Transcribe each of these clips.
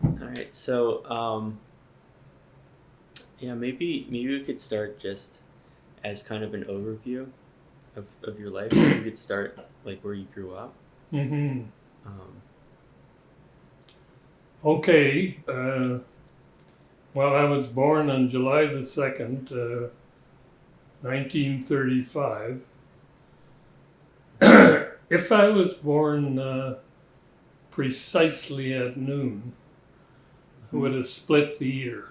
All right. So, yeah, maybe we could start just as kind of an overview of your life. Maybe we could start like where you grew up. Hmm. Um, Okay. Well, I was born on July the 2nd, 1935. If I was born precisely at noon, I would have split the year.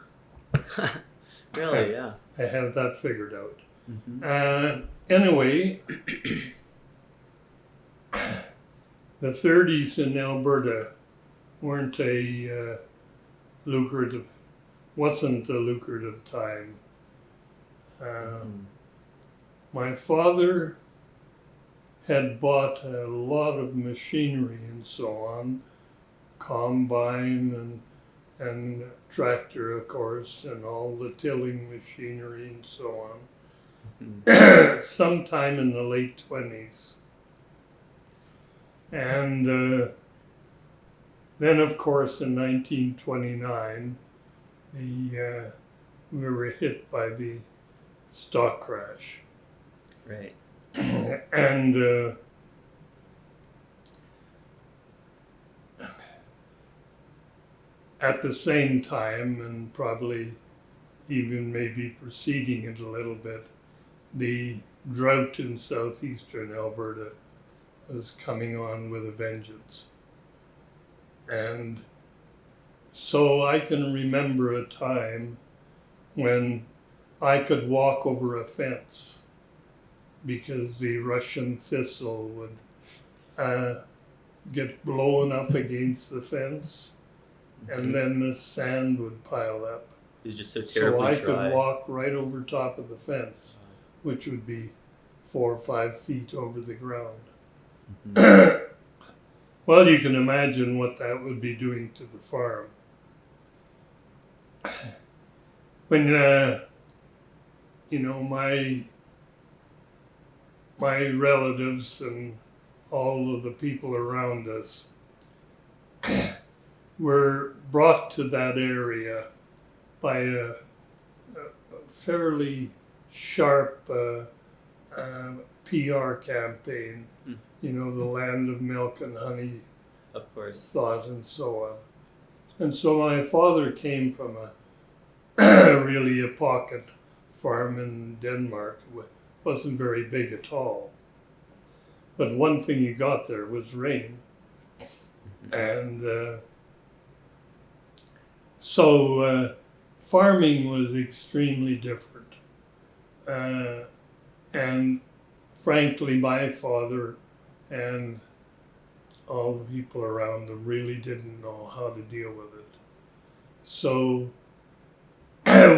really? Yeah. I have that figured out. Mm-hmm. Anyway, the 30s in Alberta weren't a lucrative, wasn't a lucrative time. Uh, Mm-hmm. my father had bought a lot of machinery and so on, combine and tractor, of course, and all the tilling machinery and so on, sometime in the late 20s. And then, of course, in 1929, we were hit by the stock crash. Right. And at the same time, and probably even maybe preceding it a little bit, the drought in southeastern Alberta was coming on with a vengeance. And so I can remember a time when I could walk over a fence because the Russian thistle would get blown up against the fence, and then the sand would pile up. It's just so So terribly I could dry. walk right over top of the fence, which would be 4 or 5 feet over the ground. Mm-hmm. Well, you can imagine what that would be doing to the farm. When my relatives and all of the people around us were brought to that area by a fairly sharp PR campaign, Mm. the land of milk and honey Of course. thought and so on. And so my father came from really a pocket farm in Denmark. It wasn't very big at all. But one thing you got there was rain. And so farming was extremely different. And frankly, my father and all the people around him really didn't know how to deal with it. So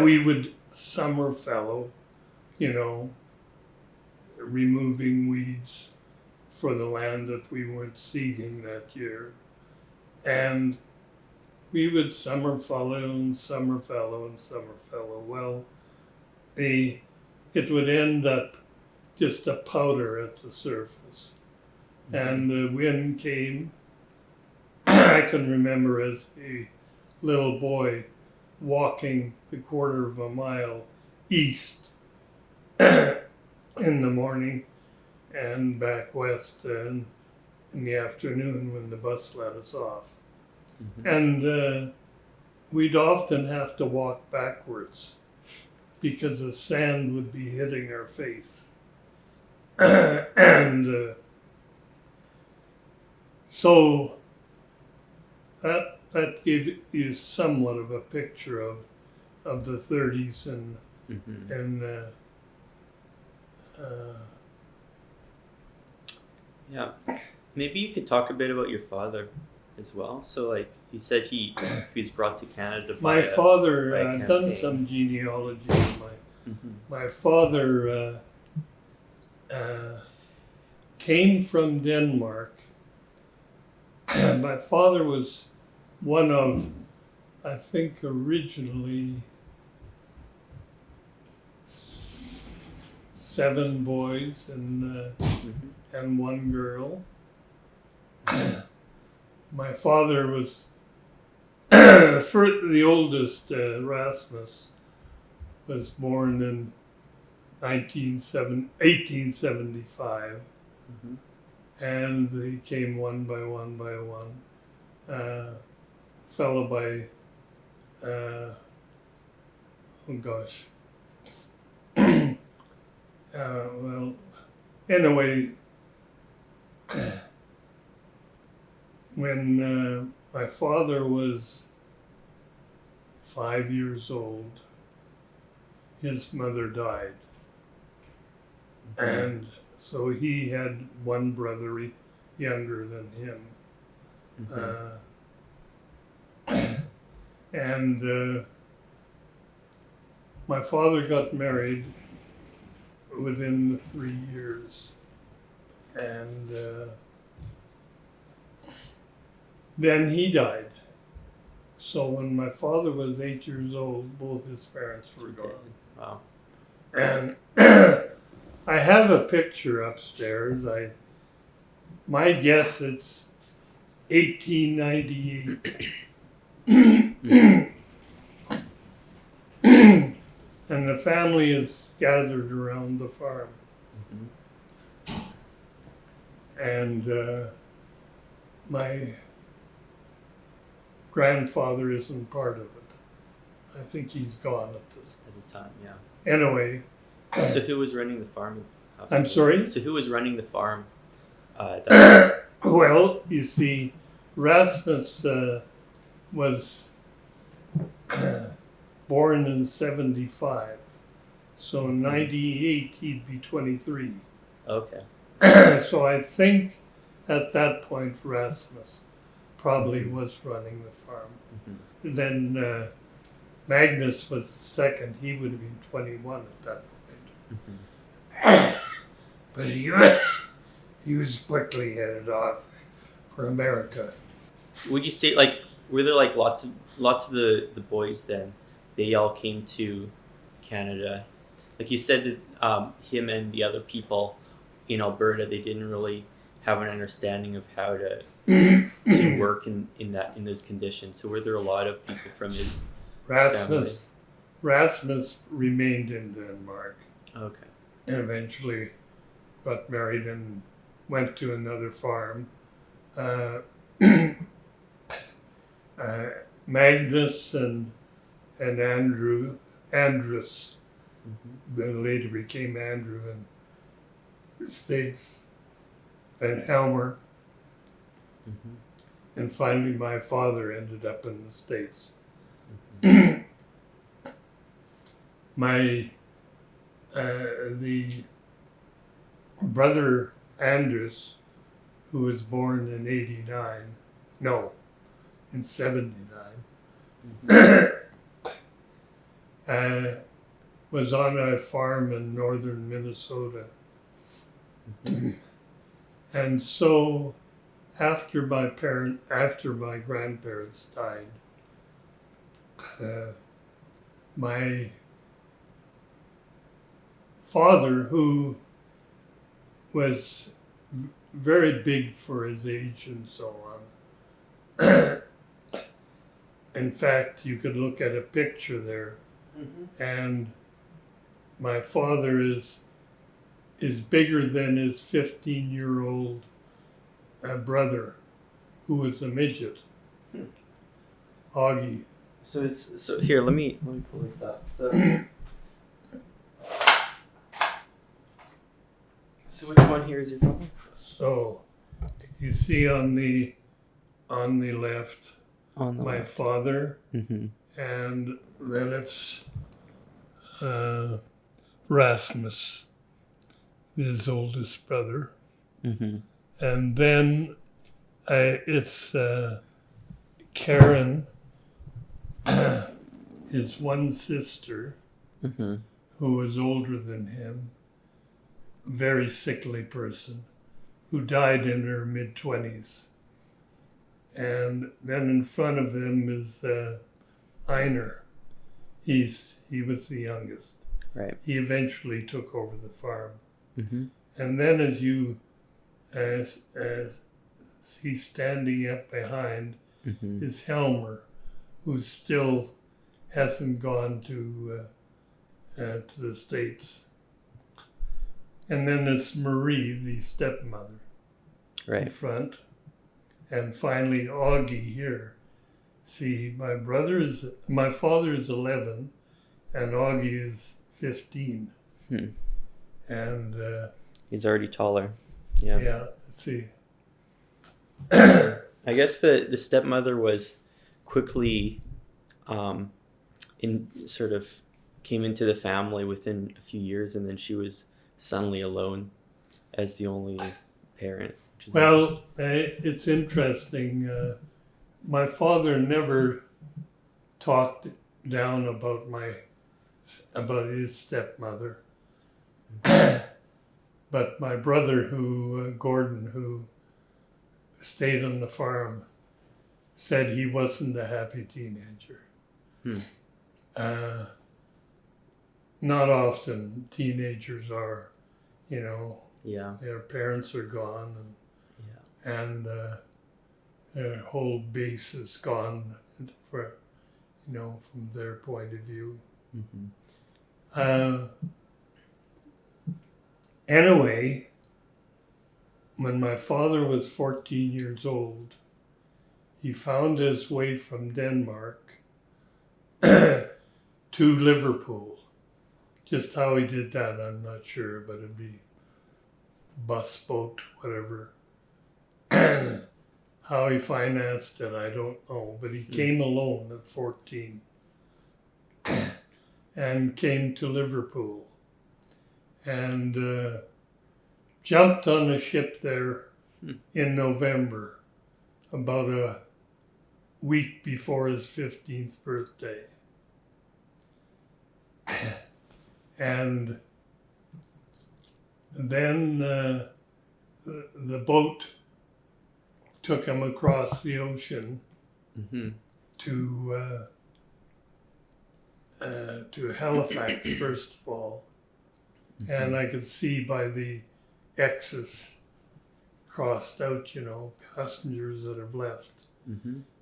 we would summer fallow, removing weeds for the land that we weren't seeding that year. And we would summer fallow and summer fallow and summer fallow. Well, it would end up just a powder at the surface. And the wind came. I can remember as a little boy walking the quarter of a mile east in the morning and back west in the afternoon when the bus let us off. Mm-hmm. And we'd often have to walk backwards because the sand would be hitting our face. And so that gave you somewhat of a picture of the 30s Mm-hmm. and Yeah. Maybe you could talk a bit about your father as well. So, like you said, he was brought to Canada my by father a done campaign. some genealogy. Mm-hmm. My father came from Denmark. My father was one of, I think, originally 7 boys Mm-hmm. and 1 girl. My father was the oldest, Rasmus, was born in 1875, Mm-hmm. and they came one by one. Fellow by, oh gosh. Well, anyway, when my father was 5 years old, his mother died. And so he had one brother younger than him. Mm-hmm. And my father got married within the 3 years. And then he died. So when my father was 8 years old, both his parents were gone. Wow. And I have a picture upstairs. My guess it's 1898. And the family is gathered around the farm. Mm-hmm. And my grandfather isn't part of it. I think he's gone at this At the time, yeah. point. Anyway. So who was running the farm? I'm sorry? So who was running the farm? At that Well, you see, Rasmus was born in 75. So in 98, he'd be 23. Okay. So I think at that point, Rasmus probably was running the farm. Mm-hmm. Then Magnus was second. He would have been 21 at that point. Mm-hmm. But he was quickly headed off for America. Would you say were there lots of the boys then? They all came to Canada. Like you said that him and the other people in Alberta, they didn't really have an understanding of how to work in those conditions. So were there a lot of people from his family? Rasmus remained in Denmark. Okay. And eventually got married and went to another farm. Magnus and Andrus, Mm-hmm. then later became Andrew in the States, and Helmer, Mm-hmm. and finally my father ended up in the States. Mm-hmm. The brother Andrus, who was born in 79, Mm-hmm. was on a farm in northern Minnesota. Mm-hmm. And so after my grandparents died, my father, who was very big for his age and so on, in fact, you could look at a picture there, Mm-hmm. and my father is bigger than his 15-year-old brother, who was a midget, Augie. So here, let me pull this up. So which one here is your phone? So you see on the left On the my left. father, Mm-hmm. and then it's Rasmus, his oldest brother, Mm-hmm. and then it's Karen, his one sister, Mm-hmm. who was older than him, very sickly person, who died in her mid-20s. And then in front of him is Einar. He was the youngest. Right. He eventually took over the farm. Mm-hmm. And then as he's standing up behind Mm-hmm. is Helmer, who still hasn't gone to the States. And then it's Marie, the stepmother, in Right. front. And finally, Augie here. See, my father is 11, and Augie is 15. And He's already taller. Yeah. yeah, let's see. I guess the stepmother was quickly came into the family within a few years, and then she was suddenly alone as the only parent. Well, it's interesting. My father never talked down about his stepmother, but my brother, Gordon, who stayed on the farm, said he wasn't a happy teenager. Not often teenagers are, Yeah. their parents are gone, and their whole base is gone from their point of view. Anyway, when my father was 14 years old, he found his way from Denmark to Liverpool. Just how he did that, I'm not sure, but it'd be bus, boat, whatever. How he financed it, I don't know, but he came alone at 14 and came to Liverpool and jumped on a ship there in November, about a week before his 15th birthday. And then the boat took him across the ocean to Halifax, first of all. And I could see by the X's crossed out, passengers that have left,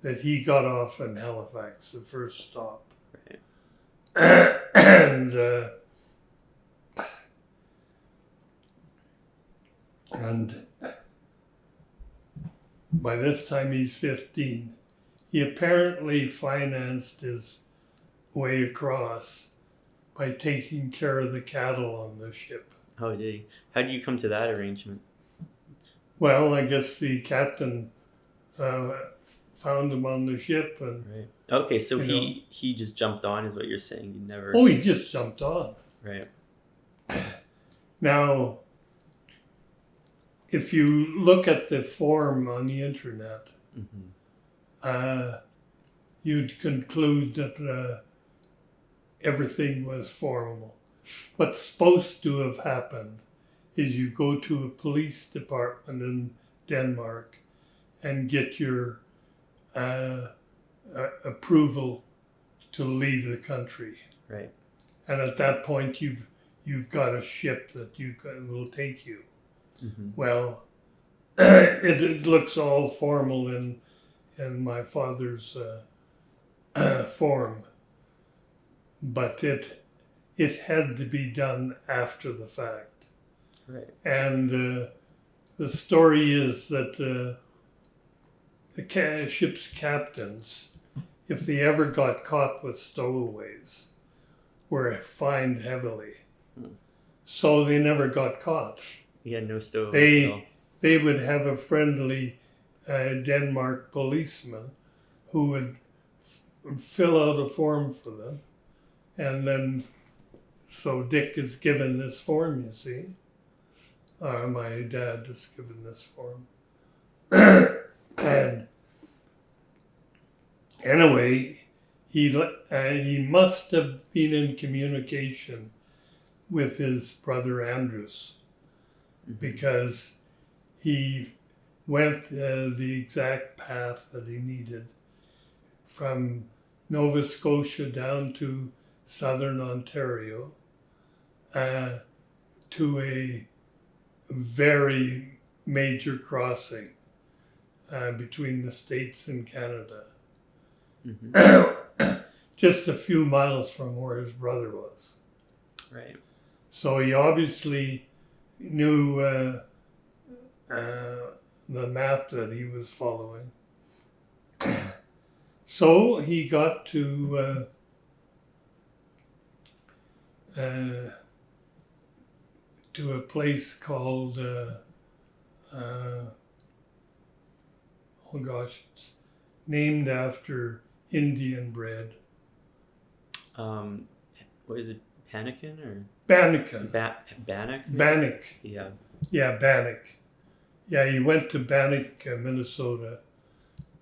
that he got off in Halifax, the first stop. Right. And by this time he's 15. He apparently financed his way across by taking care of the cattle on the ship. Oh, did he? How did you come to that arrangement? Well, I guess the captain found him on the ship, and Right. Okay, so he just jumped on, is what you're saying. You never. oh, he just jumped on. Right. Now, if you look at the form on the internet, you'd conclude that everything was formal. What's supposed to have happened is you go to a police department in Denmark and get your approval to leave the country. Right. And at that point, you've got a ship that will take you. Well, it looks all formal in my father's form, but it had to be done after the fact. Right. And the story is that the ship's captains, if they ever got caught with stowaways, were fined heavily. So they never got caught. He had no stowaway. They would have a friendly Denmark policeman who would fill out a form for them. And then, so Dick is given this form, you see. My dad is given this form. And anyway, he must have been in communication with his brother Andrews, because he went the exact path that he needed from Nova Scotia down to southern Ontario to a very major crossing between the States and Canada. just a few miles from where his brother was. Right. So he obviously knew the map that he was following. So he got to a place called, oh gosh, it's named after Indian bread. What is it? Panikin or Bannock. Bannock? Bannock. Yeah. Yeah, Bannock. Yeah, he went to Bannock, Minnesota.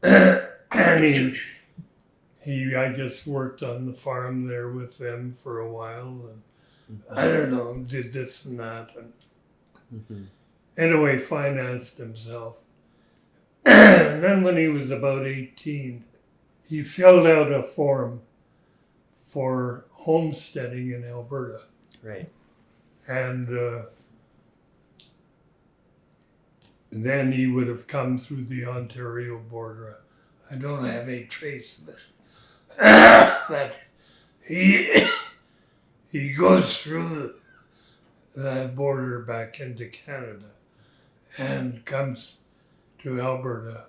And he, I guess, worked on the farm there with them for a while. And I don't know, did this and that. And anyway, financed himself. And then when he was about 18, he filled out a form for homesteading in Alberta. Right. And then he would have come through the Ontario border. I don't have any trace of it. But he goes through that border back into Canada and comes to Alberta.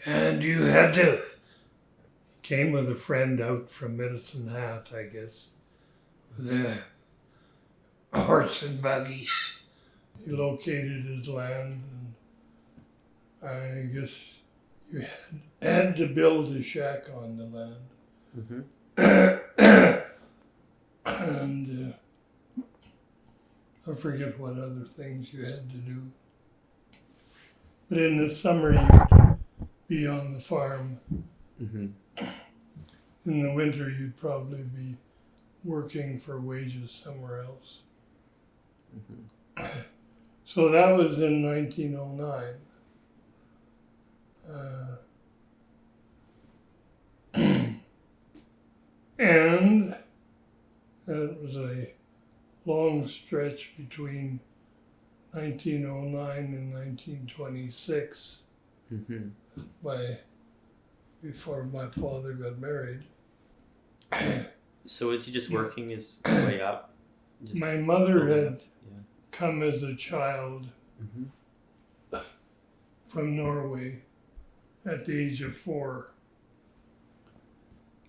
And you had to, came with a friend out from Medicine Hat, I guess, with a horse and buggy. He located his land, and I guess you had to build a shack on the land. And I forget what other things you had to do. But in the summer, you'd be on the farm. In the winter, you'd probably be working for wages somewhere else. So that was in 1909. And it was a long stretch between 1909 and 1926, before my father got married. So is he just working his way up? My mother had come as a child from Norway at the age of 4.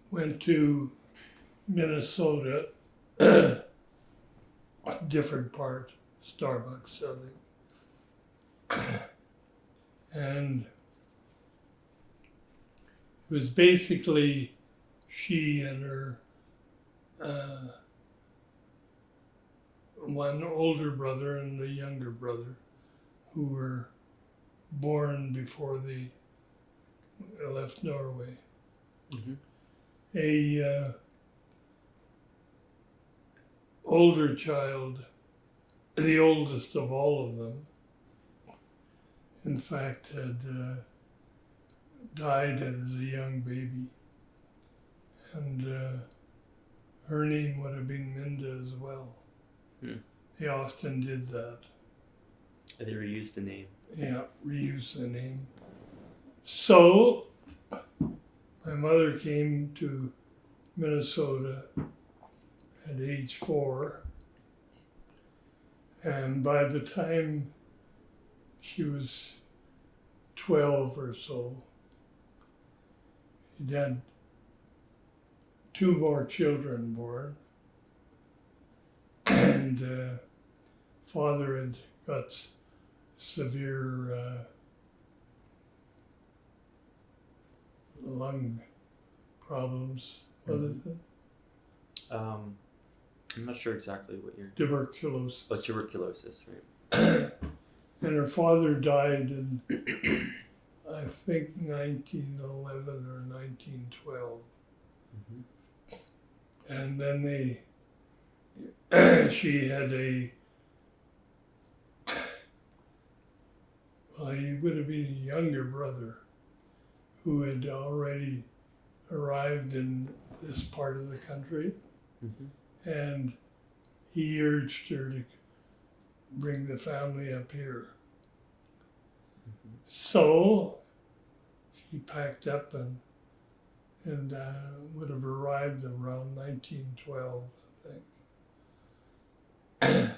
Went to Minnesota, a different part, Starbucks, I think. And it was basically she and her one older brother and a younger brother who were born before they left Norway. A older child, the oldest of all of them, in fact, had died as a young baby. And her name would have been Minda as well. They often did that. They reused the name. Yeah, reuse the name. So, my mother came to Minnesota at age 4. And by the time she was 12 or so, he'd had 2 more children born. And father had got severe lung problems. What is it? I'm not sure exactly what you're... Tuberculosis. Oh, tuberculosis, right. And her father died in, I think, 1911 or 1912. And then she had he would have been a younger brother who had already arrived in this part of the country. And he urged her to bring the family up here. So she packed up and would have arrived around 1912, I think,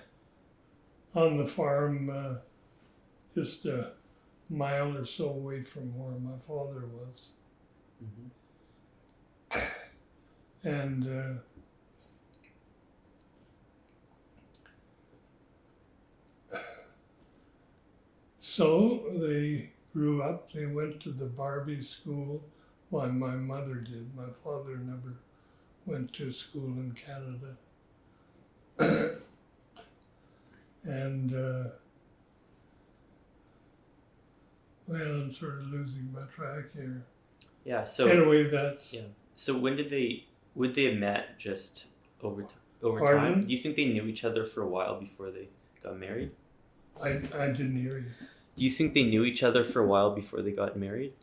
on the farm just a mile or so away from where my father was. And so they grew up, they went to the Barbie school. Well, my mother did. My father never went to school in Canada. And, well, I'm sort of losing my track here. Yeah. So Anyway, that's... yeah. So when did they would they have met just over Pardon? time? Do you think they knew each other for a while before they got married? I didn't hear you. Do you think they knew each other for a while before they got married?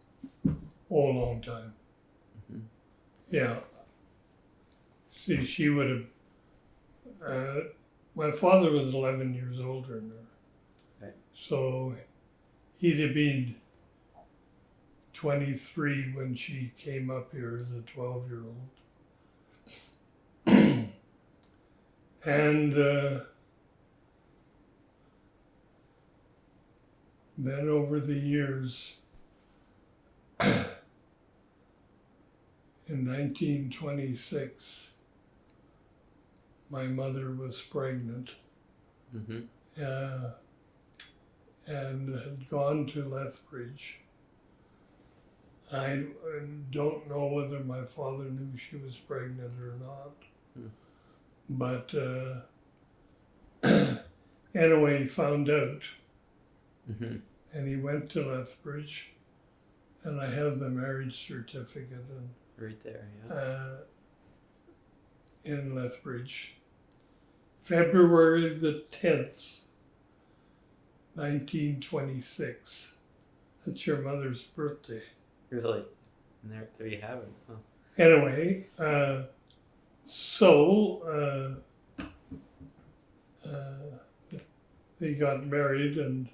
Oh, a long time. Mhm. Yeah. See, she would have... my father was 11 years older than her. Right. So he'd have been 23 when she came up here as a 12-year-old. And then over the years, in 1926, my mother was pregnant Mm-hmm. and had gone to Lethbridge. I don't know whether my father knew she was pregnant or not, but anyway, he found out, Mm-hmm. and he went to Lethbridge, and I have the marriage certificate Right there. Yeah. in Lethbridge. February the 10th, 1926. That's your mother's birthday. Really. And there you have it. Huh. Anyway, so they got married, and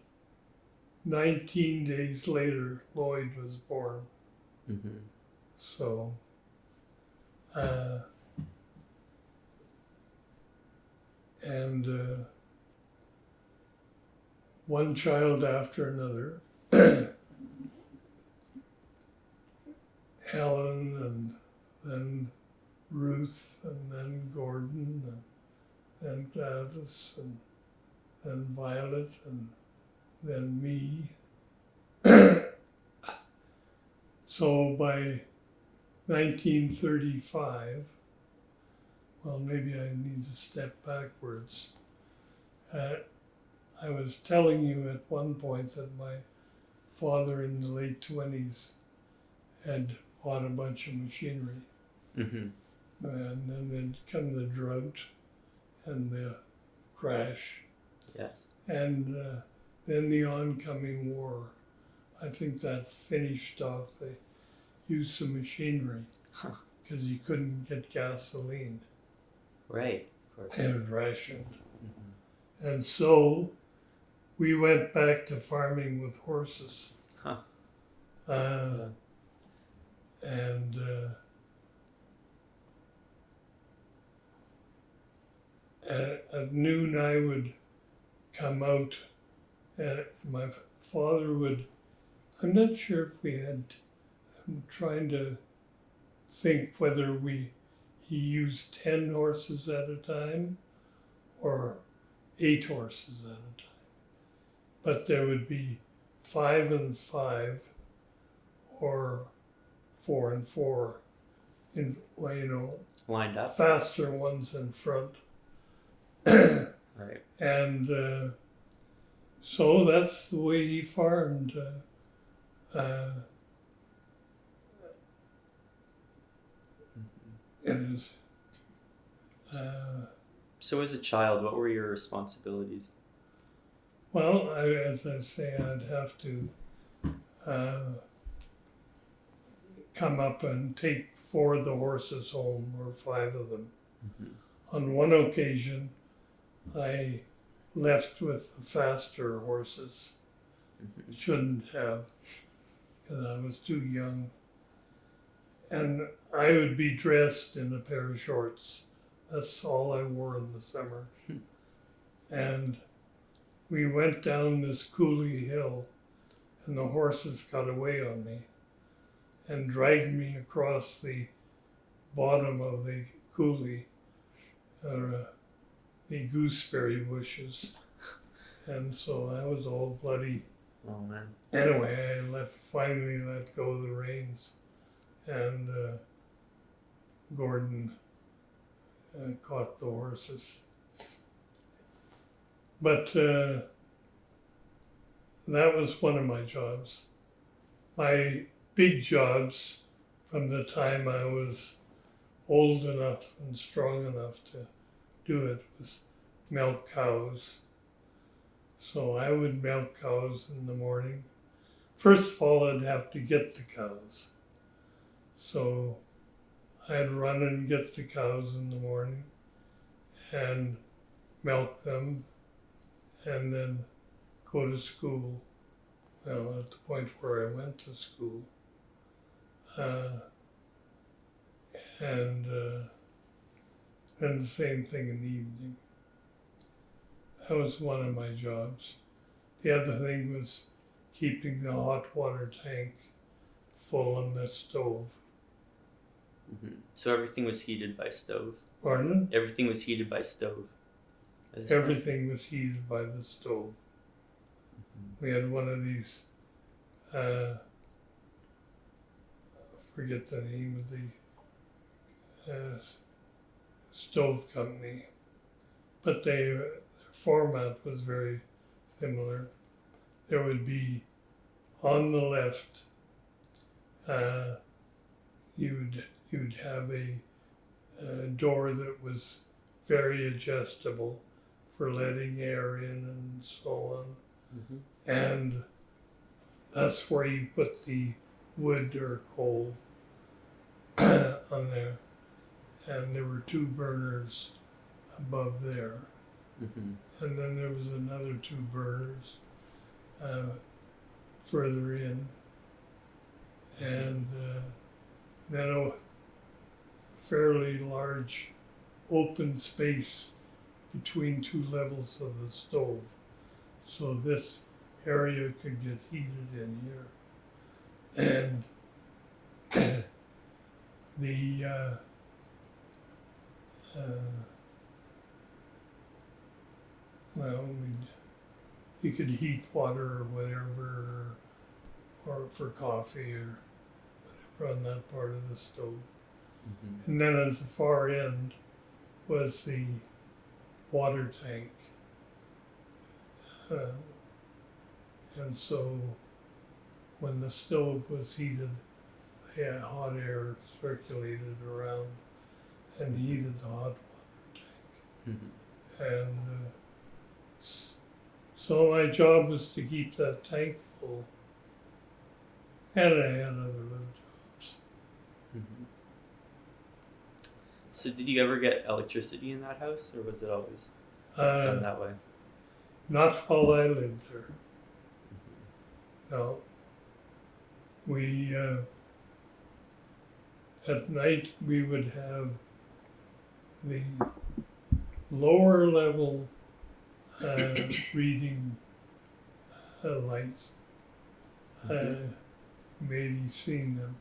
19 days later, Lloyd was born. Mm-hmm. So, and one child after another, Helen, and then Ruth, and then Gordon, and then Gladys, and then Violet, and then me. So by 1935, well, maybe I need to step backwards. I was telling you at one point that my father in the late 20s had bought a bunch of machinery. Mm-hmm. And then there'd come the drought and the crash. Yes. And then the oncoming war. I think that finished off the use of machinery because you couldn't get gasoline. Right. Of course. And it was rationed. Mm-hmm. And so we went back to farming with horses. Huh. And at noon I would come out. My father would, I'm not sure if we had, I'm trying to think whether he used 10 horses at a time or 8 horses at a time. But there would be 5 and 5 or 4 and 4, in, well, you know, Lined up. faster ones in front. Right. And so that's the way he farmed. And So as a child, what were your responsibilities? well, as I say, I'd have to come up and take 4 of the horses home, or 5 of them. Mm-hmm. On one occasion, I left with the faster horses. Mm-hmm. Shouldn't have, because I was too young. and I would be dressed in a pair of shorts. That's all I wore in the summer. And we went down this coulee hill, and the horses got away on me and dragged me across the bottom of the coulee, the gooseberry bushes. And so I was all bloody. Oh man. Anyway, I finally let go of the reins, and Gordon caught the horses. But that was one of my jobs. My big jobs from the time I was old enough and strong enough to do it was milk cows. So I would milk cows in the morning. First of all, I'd have to get the cows. So I'd run and get the cows in the morning and milk them and then go to school. Well, at the point where I went to school. And then the same thing in the evening. That was one of my jobs. The other thing was keeping the hot water tank full on the stove. So everything was heated by stove. Pardon? Everything was heated by stove. Everything was heated by the stove. We had one of these, I forget the name of the stove company, but their format was very similar. There would be on the left, you'd have a door that was very adjustable for letting air in and so on. And that's where you put the wood or coal on there. And there were two burners above there. And then there was another two burners further in. And then a fairly large open space between two levels of the stove. So this area could get heated in here. And the you could heat water or whatever, or for coffee or whatever on that part of the stove. And then at the far end was the water tank. And so when the stove was heated, hot air circulated around and heated the hot water tank. And so my job was to keep that tank full. And I had other little jobs. So did you ever get electricity in that house, or was it always done that way? Not while I lived there. No. We, at night we would have the lower level reading lights. Maybe you've seen them.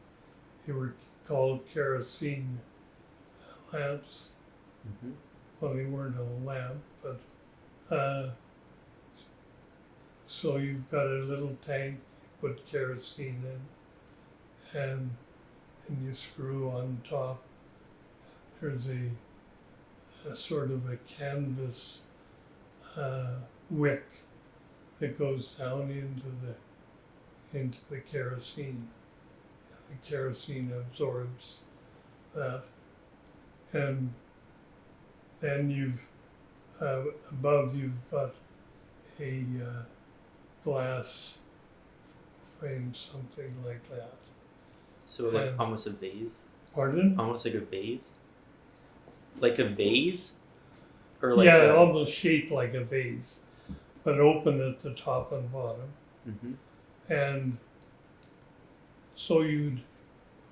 They were called kerosene lamps. Well, they weren't a lamp, but so you've got a little tank, you put kerosene in, and you screw on top. There's a sort of a canvas wick that goes down into the kerosene. The kerosene absorbs that. And then above you've got a glass frame, something like that. So like almost a vase? Pardon? Almost like a vase? Like a vase? Or like almost shaped like a vase, but open at the top and bottom. And so you'd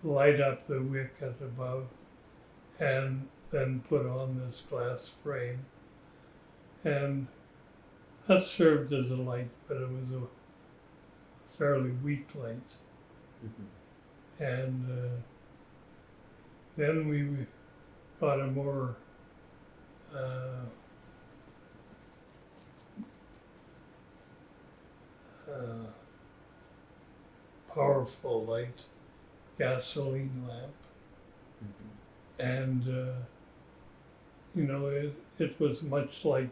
light up the wick at above, and then put on this glass frame. And that served as a light, but it was a fairly weak light. Mm-hmm. And then we got a more powerful light, gasoline lamp. Mm-hmm. And you know, it was much like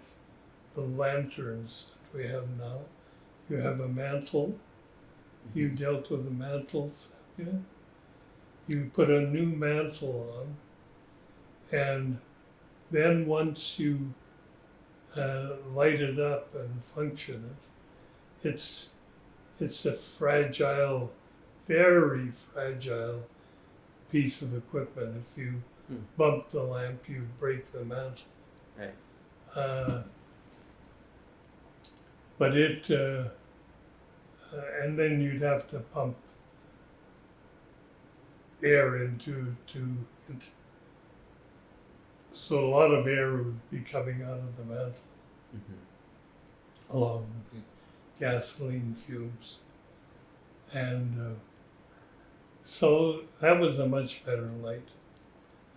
the lanterns that we have now. You have a mantle. You dealt with the mantles. Yeah. You put a new mantle on, and then once you light it up and function it, it's a fragile, very fragile piece of equipment. If you bump the lamp, you break the mantle. Right. But it, and then you'd have to pump air into it. So a lot of air would be coming out of the mantle, Mm-hmm. along with the gasoline fumes. And so that was a much better light.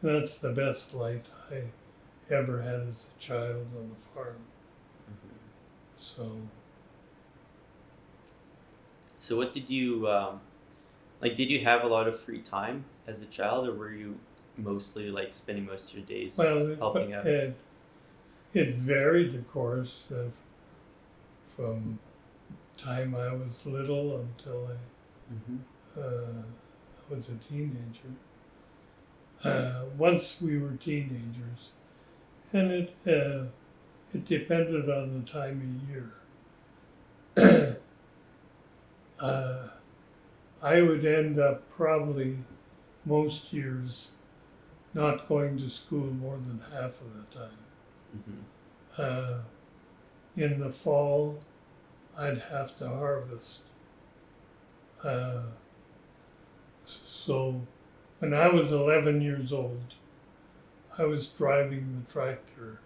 And that's the best light I ever had as a child on the farm. Mm-hmm. So what did you like? Did you have a lot of free time as a child, or were you mostly like spending most of your days helping out? It varied, of course, from time I was little until I was a teenager. Once we were teenagers, and it depended on the time of year. I would end up probably most years not going to school more than half of the time. Mm-hmm. In the fall, I'd have to harvest. So when I was 11 years old, I was driving the tractor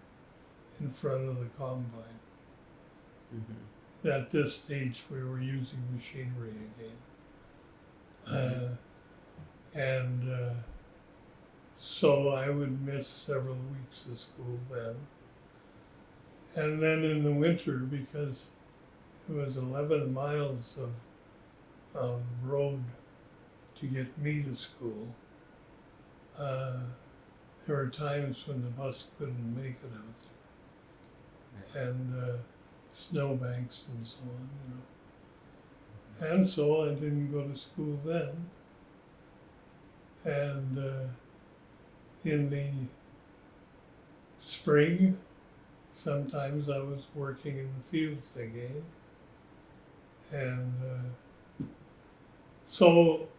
in front of the combine. Mm-hmm. At this stage, we were using machinery again. And so I would miss several weeks of school then. And then in the winter, because it was 11 miles of road to get me to school, there were times when the bus couldn't make it out there. And snowbanks and so on, you know. And so I didn't go to school then. And in the spring, sometimes I was working in the fields again. And so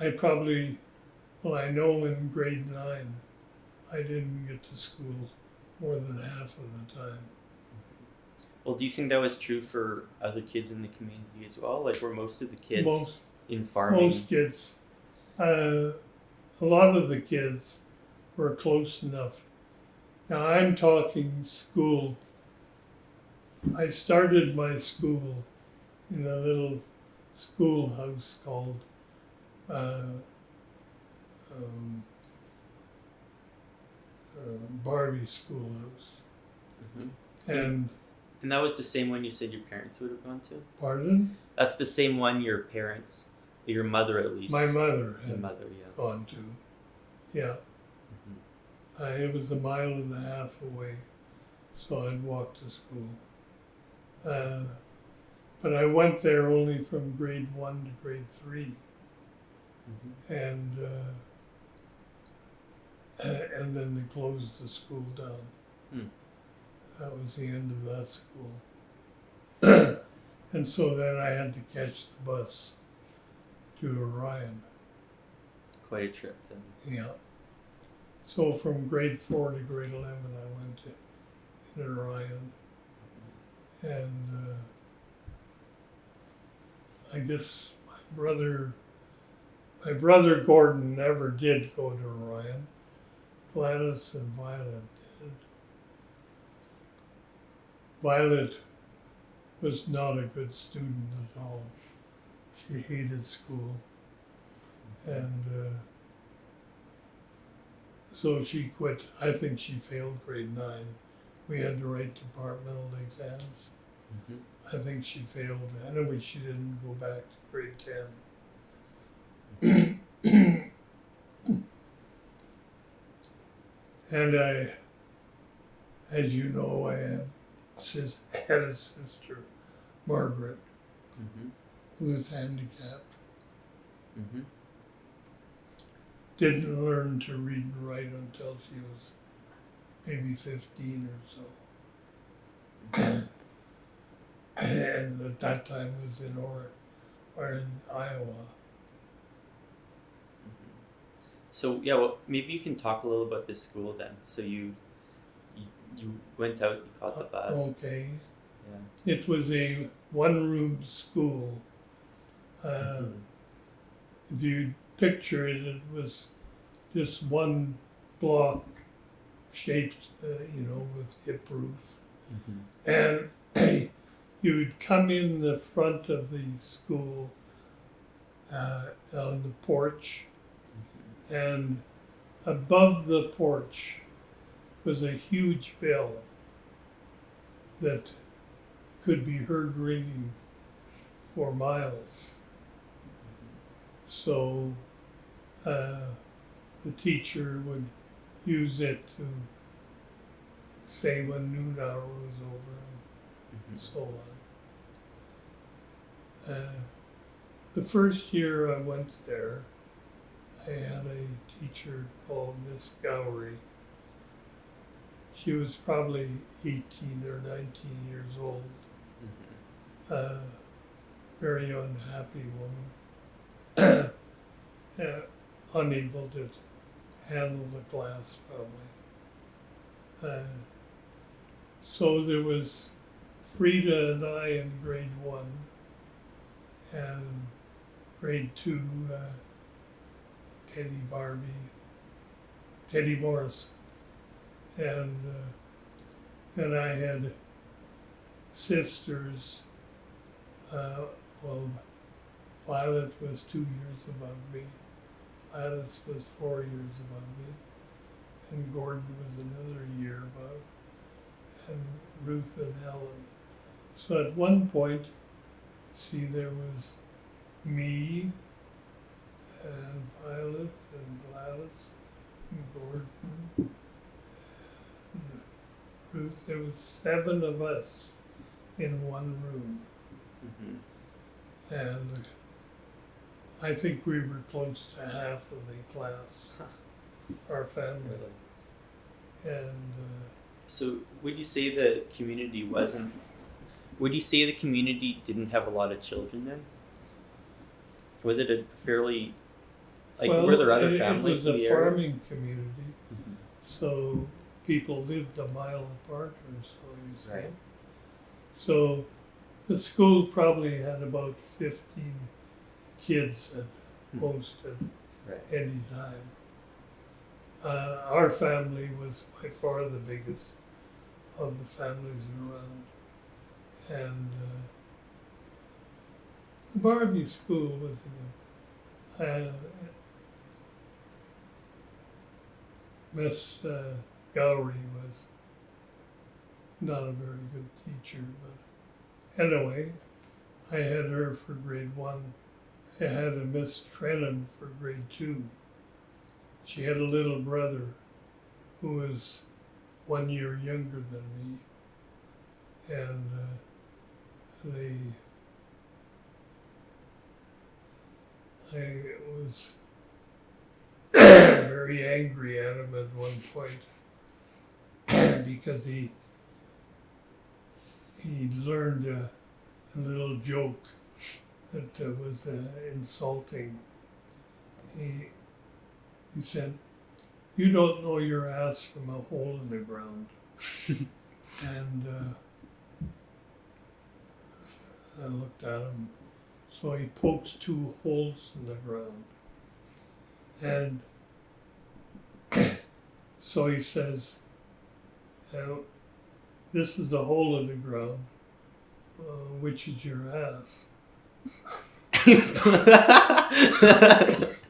I probably, I know in grade 9, I didn't get to school more than half of the time. Well, do you think that was true for other kids in the community as well? Like, were most of the kids in farming? Most kids. A lot of the kids were close enough. Now I'm talking school. I started my school in a little schoolhouse called Barbie Schoolhouse. Mm-hmm. And that was the same one you said your parents would have gone to? Pardon? That's the same one your parents, your mother at least. My mother had gone to. Yeah. Mm-hmm. It was 1.5 miles away, so I'd walk to school. But I went there only from grade 1 to grade 3. Mm-hmm. And then they closed the school down. Hmm. That was the end of that school. And so then I had to catch the bus to Orion. Quite a trip then. Yeah. So from grade 4 to grade 11, I went in Orion. And I guess my brother My brother Gordon never did go to Orion. Gladys and Violet did. Violet was not a good student at all. She hated school. And so she quit. I think she failed grade 9. We had to write departmental exams. Mm-hmm. I think she failed. Anyway, she didn't go back to grade 10. And I, as you know, had a sister, Margaret, Mm-hmm. who was handicapped. Mm-hmm. Didn't learn to read and write until she was maybe 15 or so. And at that time was in Iowa. So yeah, well, maybe you can talk a little about this school then. So you went out, you caught the bus. Okay. Yeah. It was a one-room school. Mhm. If you picture it, it was just one block shaped, with hip roof. Mhm. And you'd come in the front of the school on the porch, and above the porch was a huge bell that could be heard ringing for miles. So the teacher would use it to say when noon hour was over and so on. The first year I went there, I had a teacher called Miss Gowrie. She was probably 18 or 19 years old. Very unhappy woman. Unable to handle the class probably. So there was Frida and I in grade 1, and grade 2, Teddy Morris, and then I had sisters. Violet was 2 years above me, Gladys was 4 years above me, and Gordon was another year above, and Ruth and Helen. So at one point, see, there was me and Violet and Gladys and Gordon and Ruth. There was 7 of us in one room. And I think we were close to half of the class, our family. And So would you say the community wasn't? Would you say the community didn't have a lot of children then? Was it a fairly were there other families it was in the a area? farming community, so people lived a mile apart or so, you see. Right. So the school probably had about 15 kids at most at any time. Our family was by far the biggest of the families around. And the Barbie school was Miss Gowrie was not a very good teacher, but anyway, I had her for grade 1. I had a Miss Trennan for grade 2. She had a little brother who was 1 year younger than me, and I was very angry at him at one point because he learned a little joke that was insulting. He said, "You don't know your ass from a hole in the ground." And I looked at him. So he pokes 2 holes in the ground. And so he says, this is a hole in the ground. Which is your ass?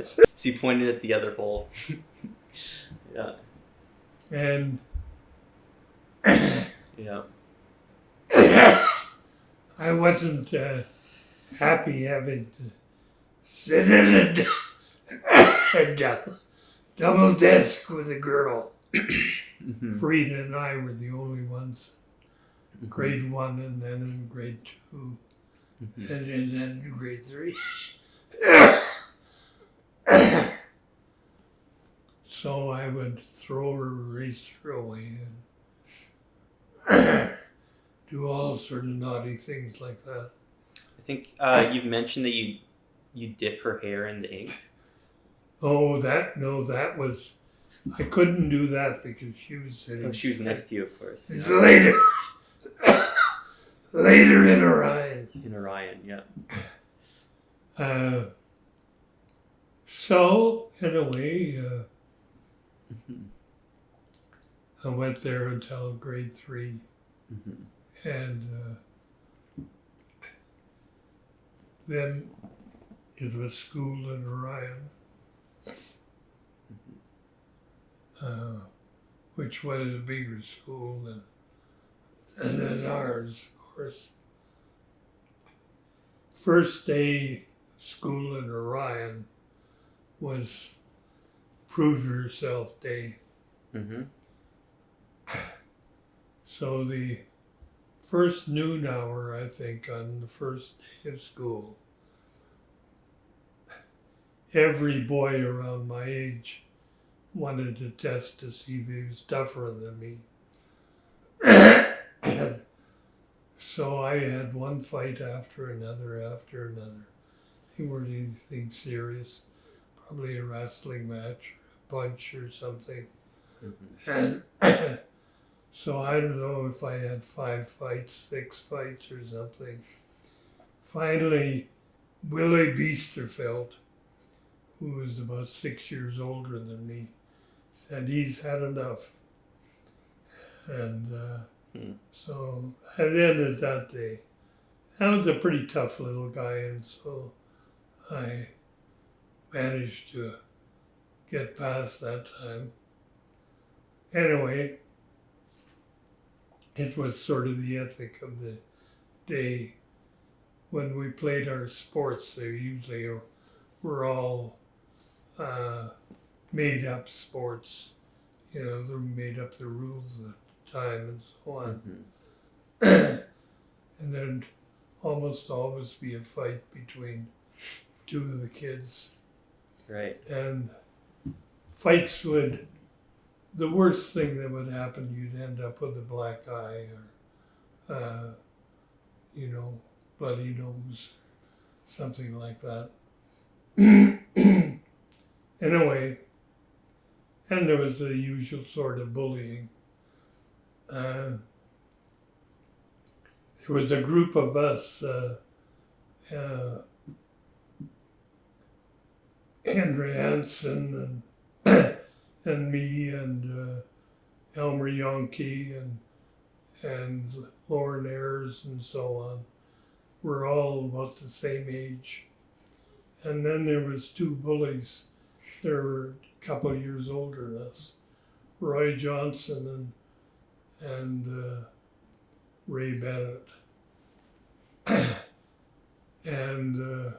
So he pointed at the other hole. Yeah. And Yeah. I wasn't happy having to sit in a double desk with a girl. Mm-hmm. Frida and I were the only ones, grade 1 and then in grade 2, Mm-hmm. and then in grade 3. So I would throw her eraser away and do all sort of naughty things like that. I think you've mentioned that you dip her hair in the ink. Oh, that was, I couldn't do that because she was sitting. Oh, she was next to you, of course. It's later. Later in Orion. In Orion, yeah. So, in a way, Mm-hmm. I went there until grade 3. Mm-hmm. And then it was school in Orion, which was a bigger school than ours, of course. First day of school in Orion was Prove Yourself Day. Mm-hmm. So the first noon hour, I think, on the first day of school, every boy around my age wanted to test to see if he was tougher than me. So I had one fight after another. They weren't anything serious, probably a wrestling match, a punch or something. Mm-hmm. And so I don't know if I had 5 fights, 6 fights or something. Finally, Willie Biesterfeld, who was about 6 years older than me, said he's had enough. And so it ended that day. I was a pretty tough little guy, and so I managed to get past that time. Anyway, it was sort of the ethic of the day. When we played our sports, they usually were all made up sports. You know, they made up the rules of the time and so on. Mm-hmm. And there'd almost always be a fight between 2 of the kids. Right. And fights the worst thing that would happen, you'd end up with a black eye or, bloody nose, something like that. Anyway, and there was the usual sort of bullying. There was a group of us, Henry Hansen and me and Elmer Yonke and Lauren Ayers and so on. We're all about the same age. And then there was 2 bullies. They were a couple of years older than us. Roy Johnson and Ray Bennett. And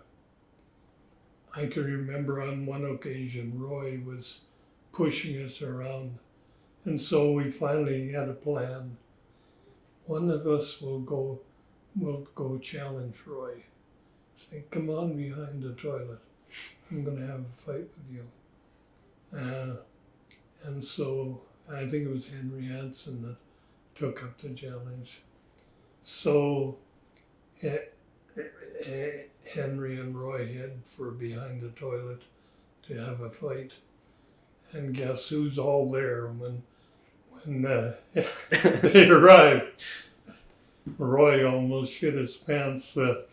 I can remember on one occasion Roy was pushing us around. And so we finally had a plan. One of us will go challenge Roy. Say, come on behind the toilet. I'm going to have a fight with you. And so I think it was Henry Hansen that took up the challenge. So Henry and Roy head for behind the toilet to have a fight. And guess who's all there when they arrived? Roy almost shit his pants. There's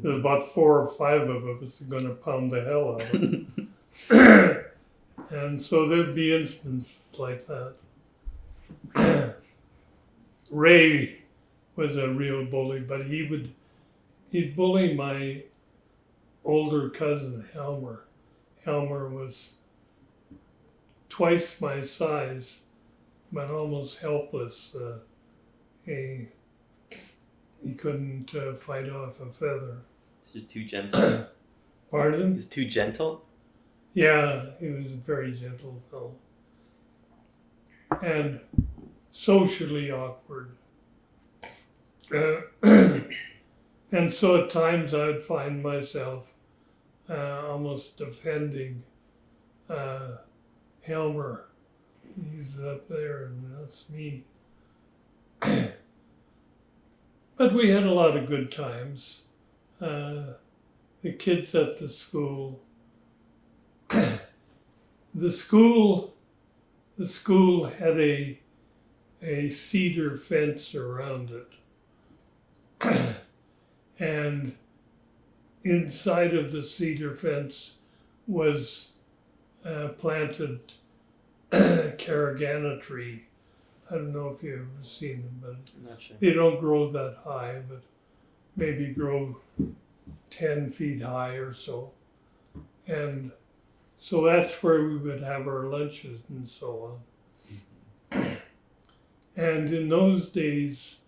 about 4 or 5 of us going to pound the hell out of him. And so there'd be instances like that. Ray was a real bully, but he'd bully my older cousin Helmer. Helmer was twice my size, but almost helpless. He couldn't fight off a feather. It's just too gentle. Pardon? He's too gentle. Yeah, he was a very gentle fellow. And socially awkward. And so at times I'd find myself almost defending Helmer. He's up there and that's me. But we had a lot of good times. The kids at the school, the school had a cedar fence around it. And inside of the cedar fence was planted carragana tree. I don't know if you've ever seen them, but I'm not sure. they don't grow that high, but maybe grow 10 feet high or so. And so that's where we would have our lunches and so on. And in those days,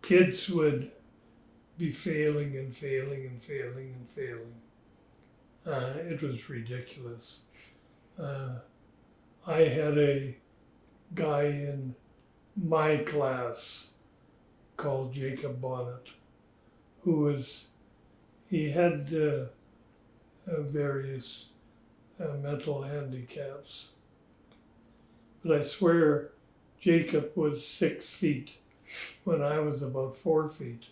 kids would be failing and failing and failing and failing. It was ridiculous. I had a guy in my class called Jacob Bonnet, he had various mental handicaps. But I swear Jacob was 6 feet when I was about 4 feet,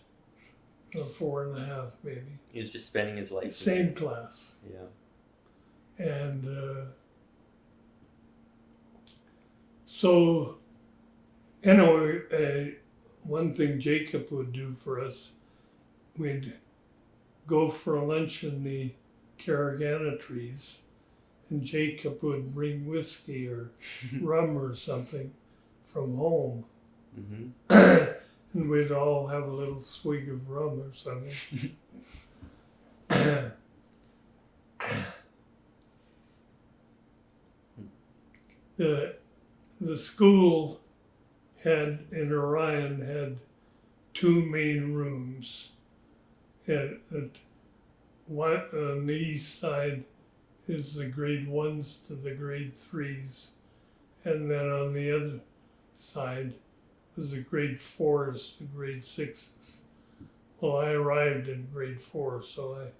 or 4.5 maybe. He was just spending his life. Same class. Yeah. And so, anyway, one thing Jacob would do for us, we'd go for lunch in the carragana trees, and Jacob would bring whiskey or rum or something from home. Mm-hmm. And we'd all have a little swig of rum or something. The school in Orion had 2 main rooms. And one on the east side is the grade 1s to the grade 3s. And then on the other side was the grade 4s to grade 6s. Well, I arrived in grade 4, so I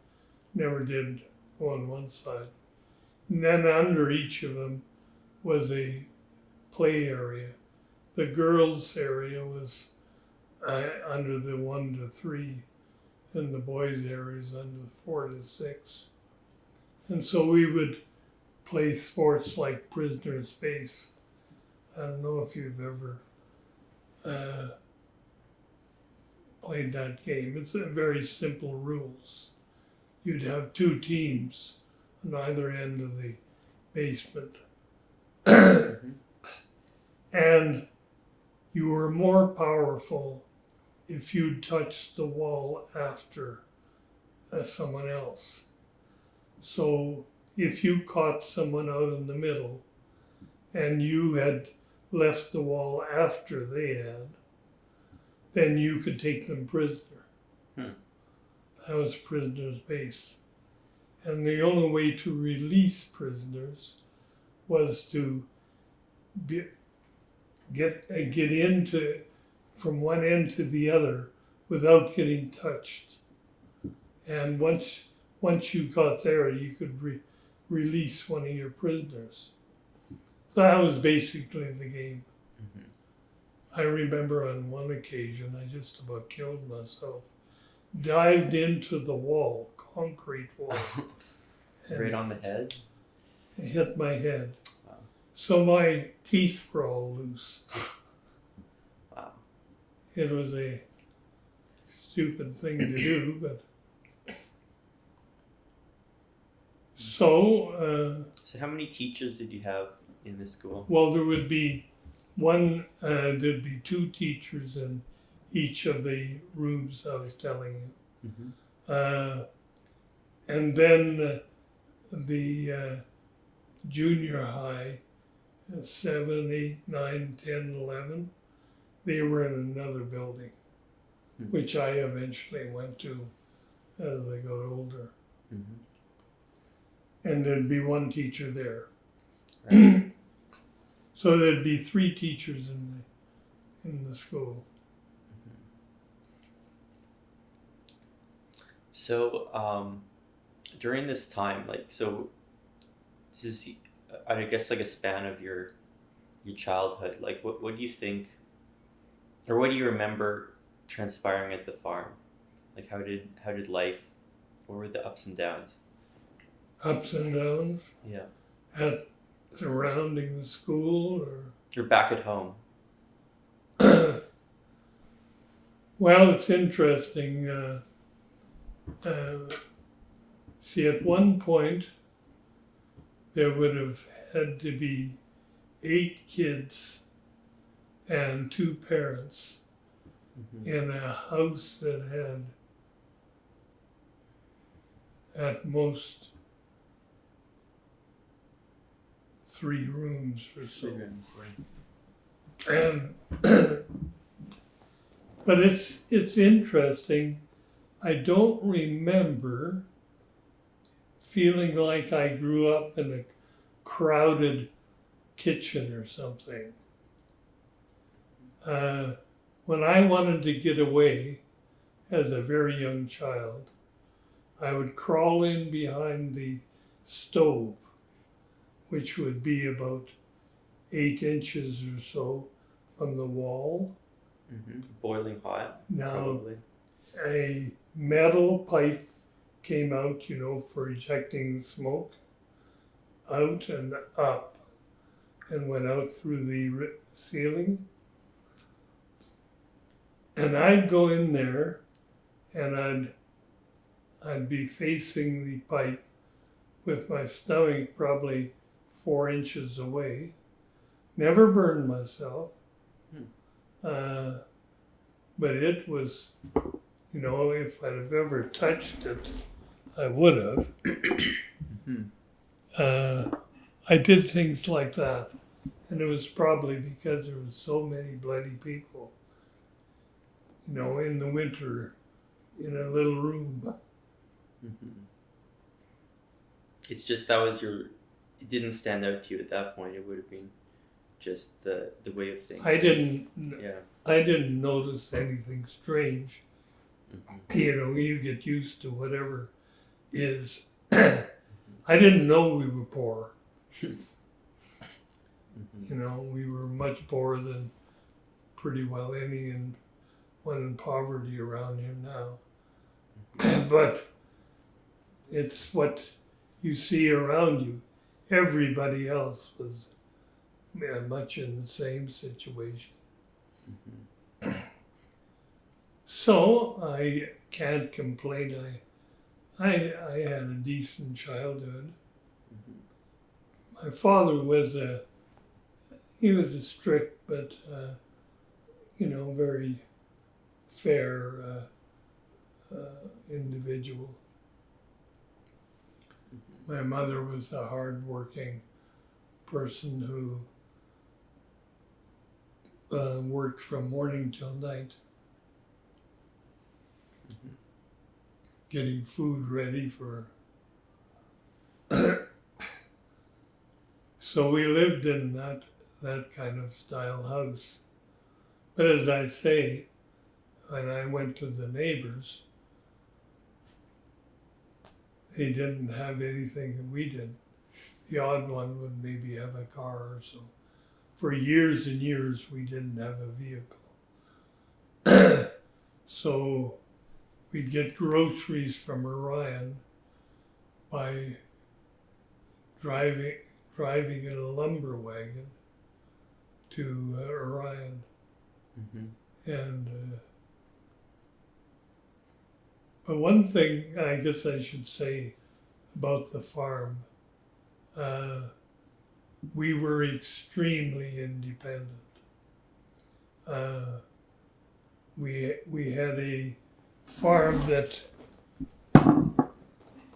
never did go on one side. And then under each of them was a play area. The girls' area was under the 1 to 3, and the boys' area is under the 4 to 6. And so we would play sports like prisoner's base. I don't know if you've ever played that game. It's very simple rules. You'd have 2 teams on either end of the basement. Mm-hmm. And you were more powerful if you touched the wall after someone else. So if you caught someone out in the middle and you had left the wall after they had, then you could take them prisoner. That was prisoner's base. And the only way to release prisoners was to get into from one end to the other without getting touched. And once you got there, you could release one of your prisoners. So that was basically the game. Mm-hmm. I remember on one occasion, I just about killed myself. Dived into the wall, concrete wall. Right on the head? It hit my head. Wow. So my teeth were all loose. Wow. It was a stupid thing to do, but So, So how many teachers did you have in this school? well, there would be there'd be two teachers in each of the rooms I was telling you. Mm-hmm. And then the junior high, 7, 8, 9, 10, 11, they were in another building, Hmm. which I eventually went to as I got older. Mm-hmm. And there'd be one teacher there. Right. So there'd be 3 teachers in the school. So during this time, like, so this is, I guess, like a span of your childhood. Like, what do you think, or what do you remember transpiring at the farm? Like, how did life? What were the ups and downs? Ups and downs Yeah. at surrounding the school, You're back at home. or well, it's interesting. See, at one point there would have had to be 8 kids and 2 parents Mm-hmm. in a house that had at most 3 rooms or so. And but it's interesting. I don't remember feeling like I grew up in a crowded kitchen or something. When I wanted to get away as a very young child, I would crawl in behind the stove, which would be about 8 inches or so from the wall. Mm-hmm. Boiling hot. Now, Probably. a metal pipe came out, for ejecting smoke, out and up, and went out through the ceiling. And I'd go in there, and I'd be facing the pipe with my stomach probably 4 inches away. Never burned myself. But it was, if I'd have ever touched it, I would have. I did things like that. And it was probably because there was so many bloody people, in the winter, in a little room. Mm-hmm. It's just it didn't stand out to you at that point. It would have been just the way of things. I didn't notice anything strange. Mm-hmm. You get used to whatever is. I didn't know we were poor. Mm-hmm. We were much poorer than pretty well anyone in poverty around here now. But it's what you see around you. Everybody else was much in the same situation. Mm-hmm. So I can't complain. I had a decent childhood. Mm-hmm. My father was a strict but very fair individual. Mm-hmm. My mother was a hard-working person who worked from morning till night, Mm-hmm. getting food ready for. So we lived in that kind of style house. But as I say, when I went to the neighbors, they didn't have anything that we did. The odd one would maybe have a car or so. For years and years, we didn't have a vehicle. So we'd get groceries from Orion by driving in a lumber wagon to Orion. Mm-hmm. And but one thing I guess I should say about the farm. We were extremely independent. We had a farm that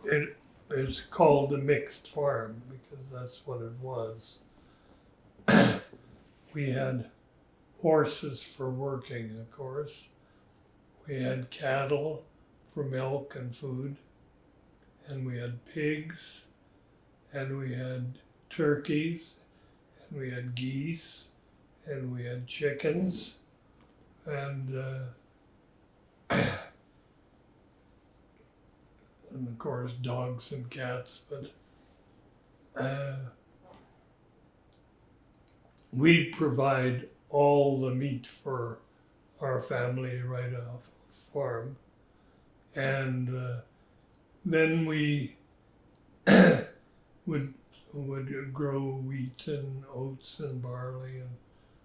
it is called a mixed farm because that's what it was. We had horses for working, of course. We had cattle for milk and food, and we had pigs, and we had turkeys, and we had geese, and we had chickens, and and of course dogs and cats. But we'd provide all the meat for our family right off the farm, and then we would grow wheat and oats and barley and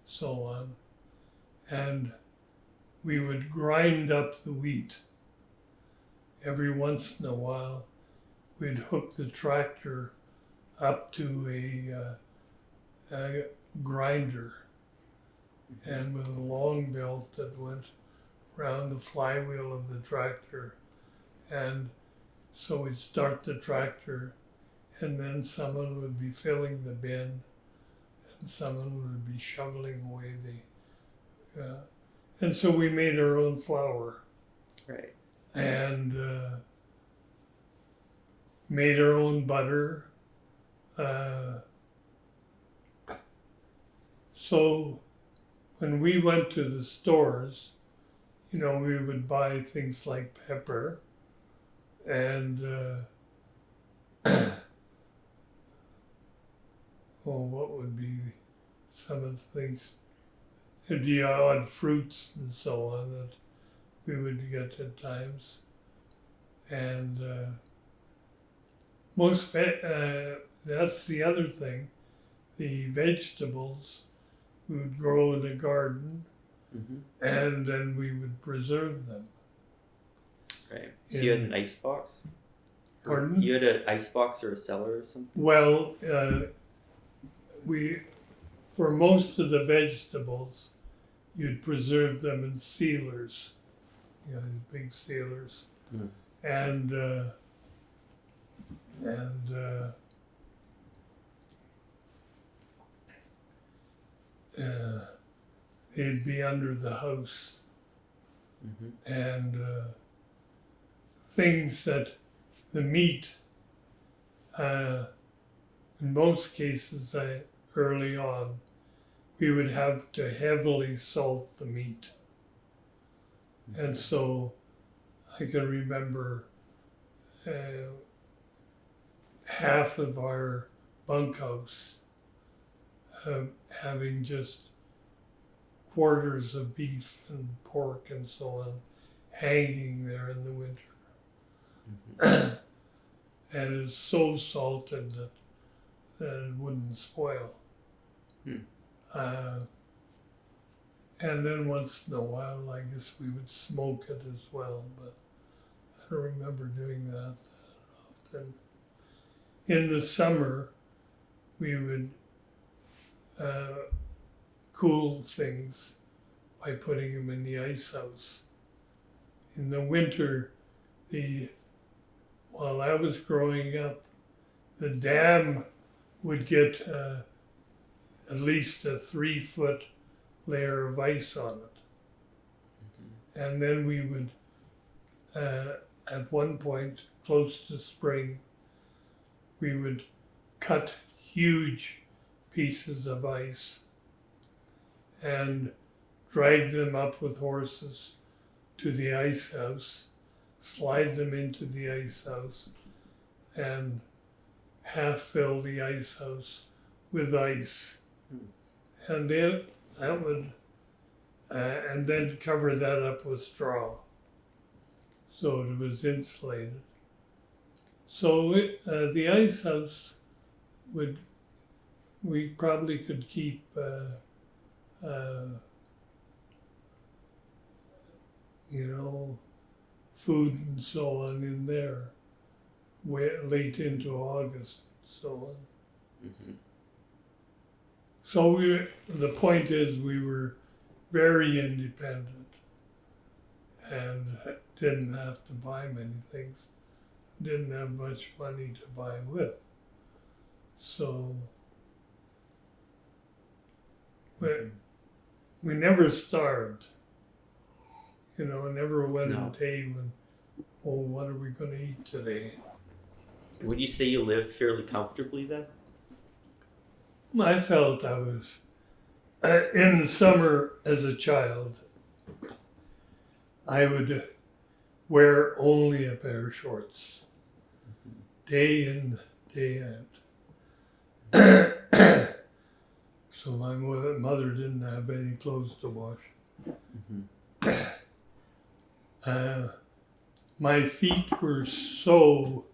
so on, and we would grind up the wheat. Every once in a while, we'd hook the tractor up to a grinder, and with a long belt that went around the flywheel of the tractor, and so we'd start the tractor, and then someone would be filling the bin, and someone would be shoveling away the, and so we made our own flour. Right. And made our own butter. So when we went to the stores, we would buy things like pepper and what would be some of the things, the odd fruits and so on that we would get at times, and that's the other thing. The vegetables we would grow in the garden, and then we would preserve them. Right. So you had an ice box? Pardon? You had an ice box or a cellar or something? Well, for most of the vegetables, you'd preserve them in sealers. Big sealers, and they'd be under the house, and things that the meat, in most cases, early on, we would have to heavily salt the meat. And so I can remember half of our bunkhouse having just quarters of beef and pork and so on hanging there in the winter. And it's so salted that it wouldn't spoil. And then once in a while, I guess we would smoke it as well, but I don't remember doing that often. In the summer, we would cool things by putting them in the ice house. In the winter, while I was growing up, the dam would get at least a 3-foot layer of ice on it. And then we would, at one point, close to spring, we would cut huge pieces of ice and drag them up with horses to the ice house, slide them into the ice house, and half fill the ice house with ice. And then that would, and then cover that up with straw, so it was insulated. So the ice house we probably could keep food and so on in there. late into August, so on. Mm-hmm. So the point is we were very independent and didn't have to buy many things, didn't have much money to buy with. So we never starved, never went No. a day when, oh, what are we going to eat today? Would you say you lived fairly comfortably then? I felt I was, in the summer as a child, I would wear only a pair of shorts, day in, day out. So my mother didn't have any clothes to wash. Mm-hmm. My feet were so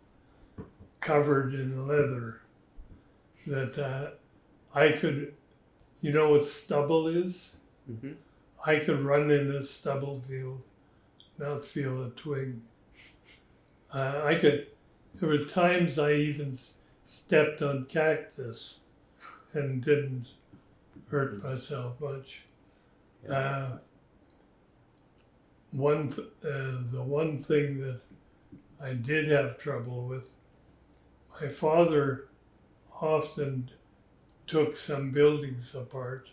covered in leather that I could, you know what stubble is? Mm-hmm. I could run in a stubble field, not feel a twig. There were times I even stepped on cactus and didn't hurt myself much. The one thing that I did have trouble with, my father often took some buildings apart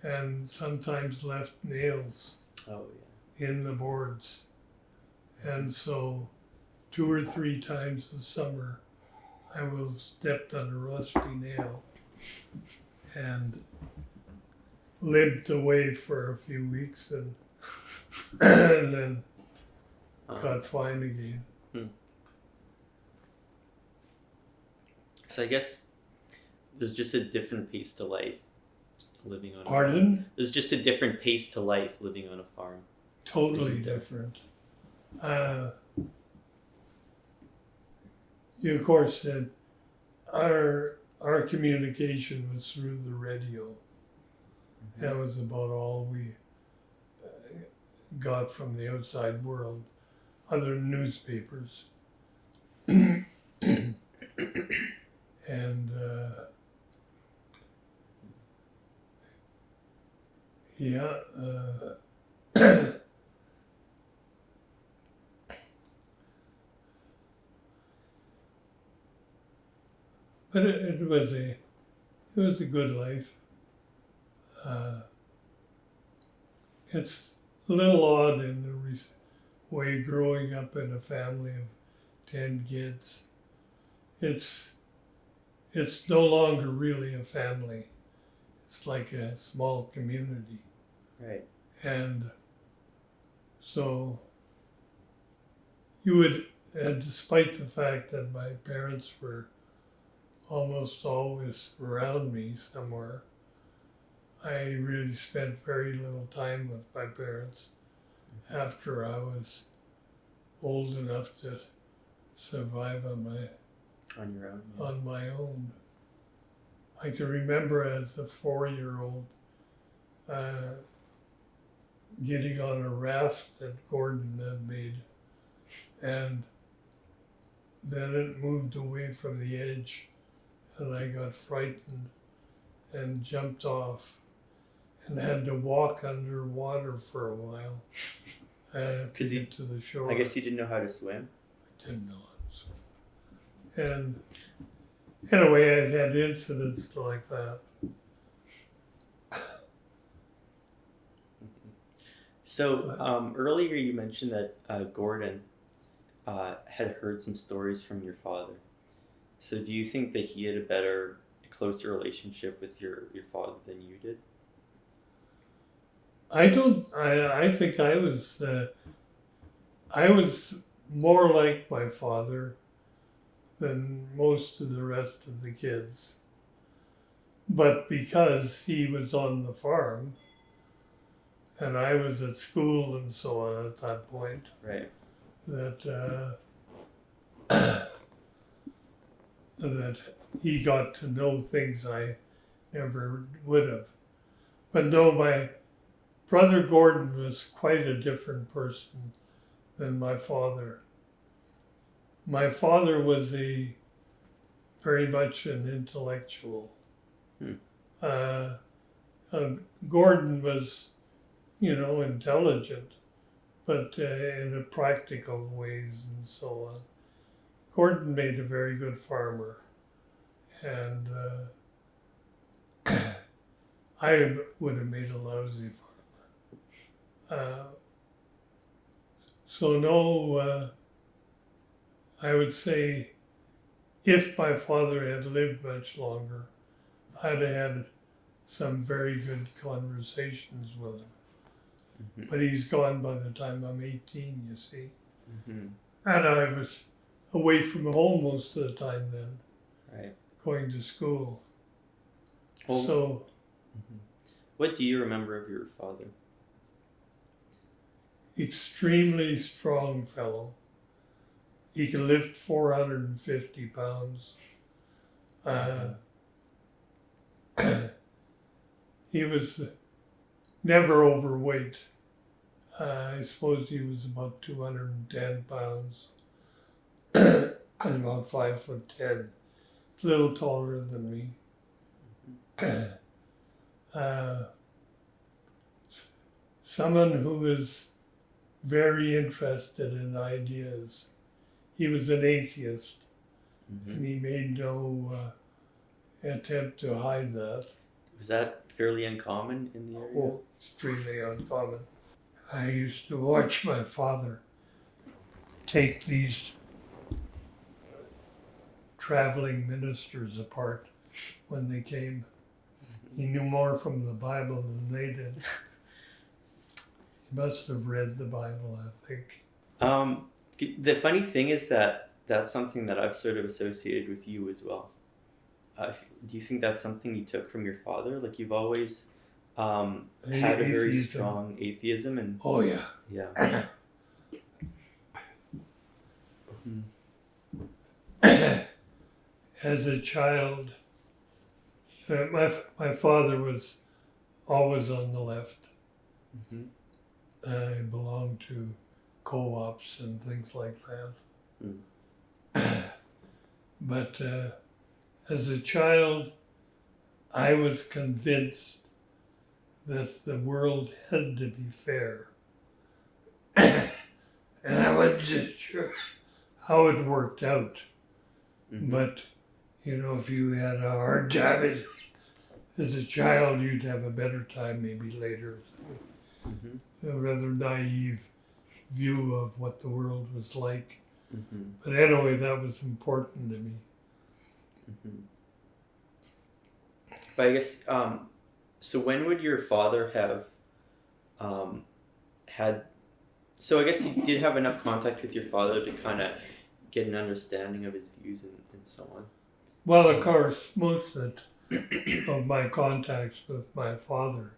and sometimes left nails in the boards. And so 2 or 3 times a summer, I will have stepped on a rusty nail and limped away for a few weeks and then got fine again. So I guess there's just a different pace to life living on Pardon? a farm. There's just a different pace to life living on a farm. Totally different. You of course said our communication was through the radio. Mm-hmm. That was about all we got from the outside world, other newspapers. And but it was a good life. It's a little odd in the way growing up in a family of 10 kids. It's no longer really a family. It's like a small community. Right. And so you would, despite the fact that my parents were almost always around me somewhere, I really spent very little time with my parents after I was old enough to survive on your own. Yeah. On my own. I can remember as a 4-year-old getting on a raft that Gordon had made, and then it moved away from the edge, and I got frightened and jumped off and had to walk underwater for a while to get to the shore. I guess you didn't know how to swim? I didn't know how to swim. And anyway, I had incidents like that. So earlier you mentioned that Gordon had heard some stories from your father. So do you think that he had a closer relationship with your father than you did? I think I was more like my father than most of the rest of the kids. But because he was on the farm and I was at school and so on at that point, right, that that he got to know things I never would have. But no, my brother Gordon was quite a different person than my father. My father was very much an intellectual. Hmm. Uh, Gordon was, intelligent, but in a practical ways and so on. Gordon made a very good farmer, and I would have made a lousy farmer. So no, I would say if my father had lived much longer, I'd have had some very good conversations with him. Mm-hmm. But he's gone by the time I'm 18, you see. Mm-hmm. And I was away from home most of the time then, Right. going to school. Well, So mm-hmm. What do you remember of your father? extremely strong fellow. He could lift 450 pounds. He was never overweight. I suppose he was about 210 pounds. And about 5'10", a little taller than me. Someone who is very interested in ideas. He was an atheist, and he made no attempt to hide that. Was that fairly uncommon in the area? Oh, extremely uncommon. I used to watch my father take these traveling ministers apart when they came. He knew more from the Bible than they did. He must have read the Bible, I think. The funny thing is that that's something that I've sort of associated with you as well. Do you think that's something you took from your father? Like you've always had a very strong atheism and oh yeah. Yeah. As a child, my father was always on the left. Mm-hmm. I belonged to co-ops and things like that. Mm. But as a child, I was convinced that the world had to be fair. And I wasn't sure how it worked out. Mm-hmm. But, if you had a hard time as a child, you'd have a better time maybe later. Mm-hmm. A rather naive view of what the world was like. Mm-hmm. But anyway, that was important to me. Mm-hmm. But I guess, so when would your father have had, so I guess you did have enough contact with your father to kind of get an understanding of his views and so on? Well, of course, most of my contacts with my father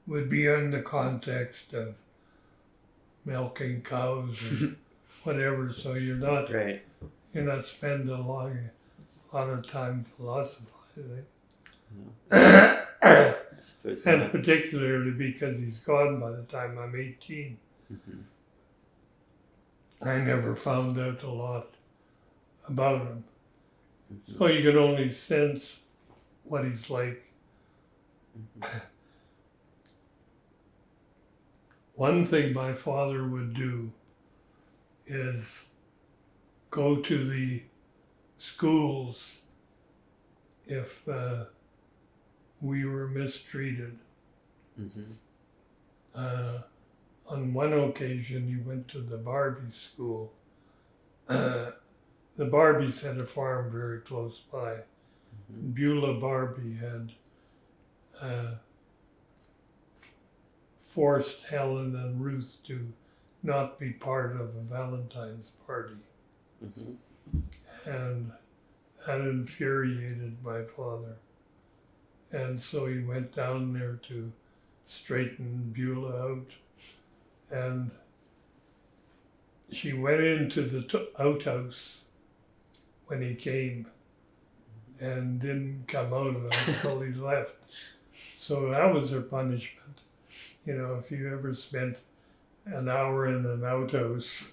would be in the context of milking cows or whatever, so you're not Right. spending a lot of time philosophizing. No. I suppose And not. particularly because he's gone by the time I'm 18. Mm-hmm. I never found out a lot about him. Mm-hmm. So you can only sense what he's like. Mm-hmm. One thing my father would do is go to the schools if we were mistreated. Mm-hmm. On one occasion, he went to the Barbie school. The Barbies had a farm very close by. Mm-hmm. Beulah Barbie had forced Helen and Ruth to not be part of a Valentine's party. Mm-hmm. And that infuriated my father. And so he went down there to straighten Beulah out. And she went into the outhouse when he came and didn't come out of it until he left. So that was her punishment. If you ever spent an hour in an outhouse,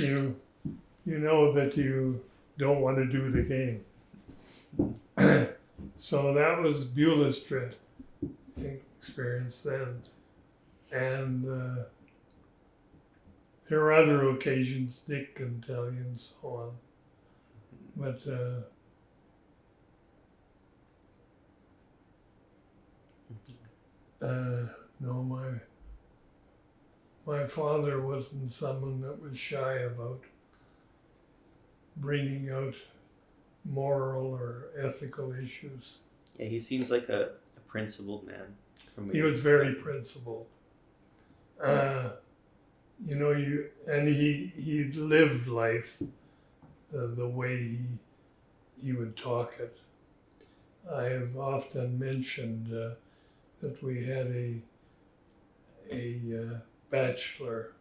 you you know that you don't want to do it again. So that was Beulah's trip experience then. And there were other occasions Dick can tell you and so on. But no, my father wasn't someone that was shy about bringing out moral or ethical issues. Yeah, he seems like a principled man. He was very principled. You know, he lived life the way he would talk it. I have often mentioned that we had a bachelor.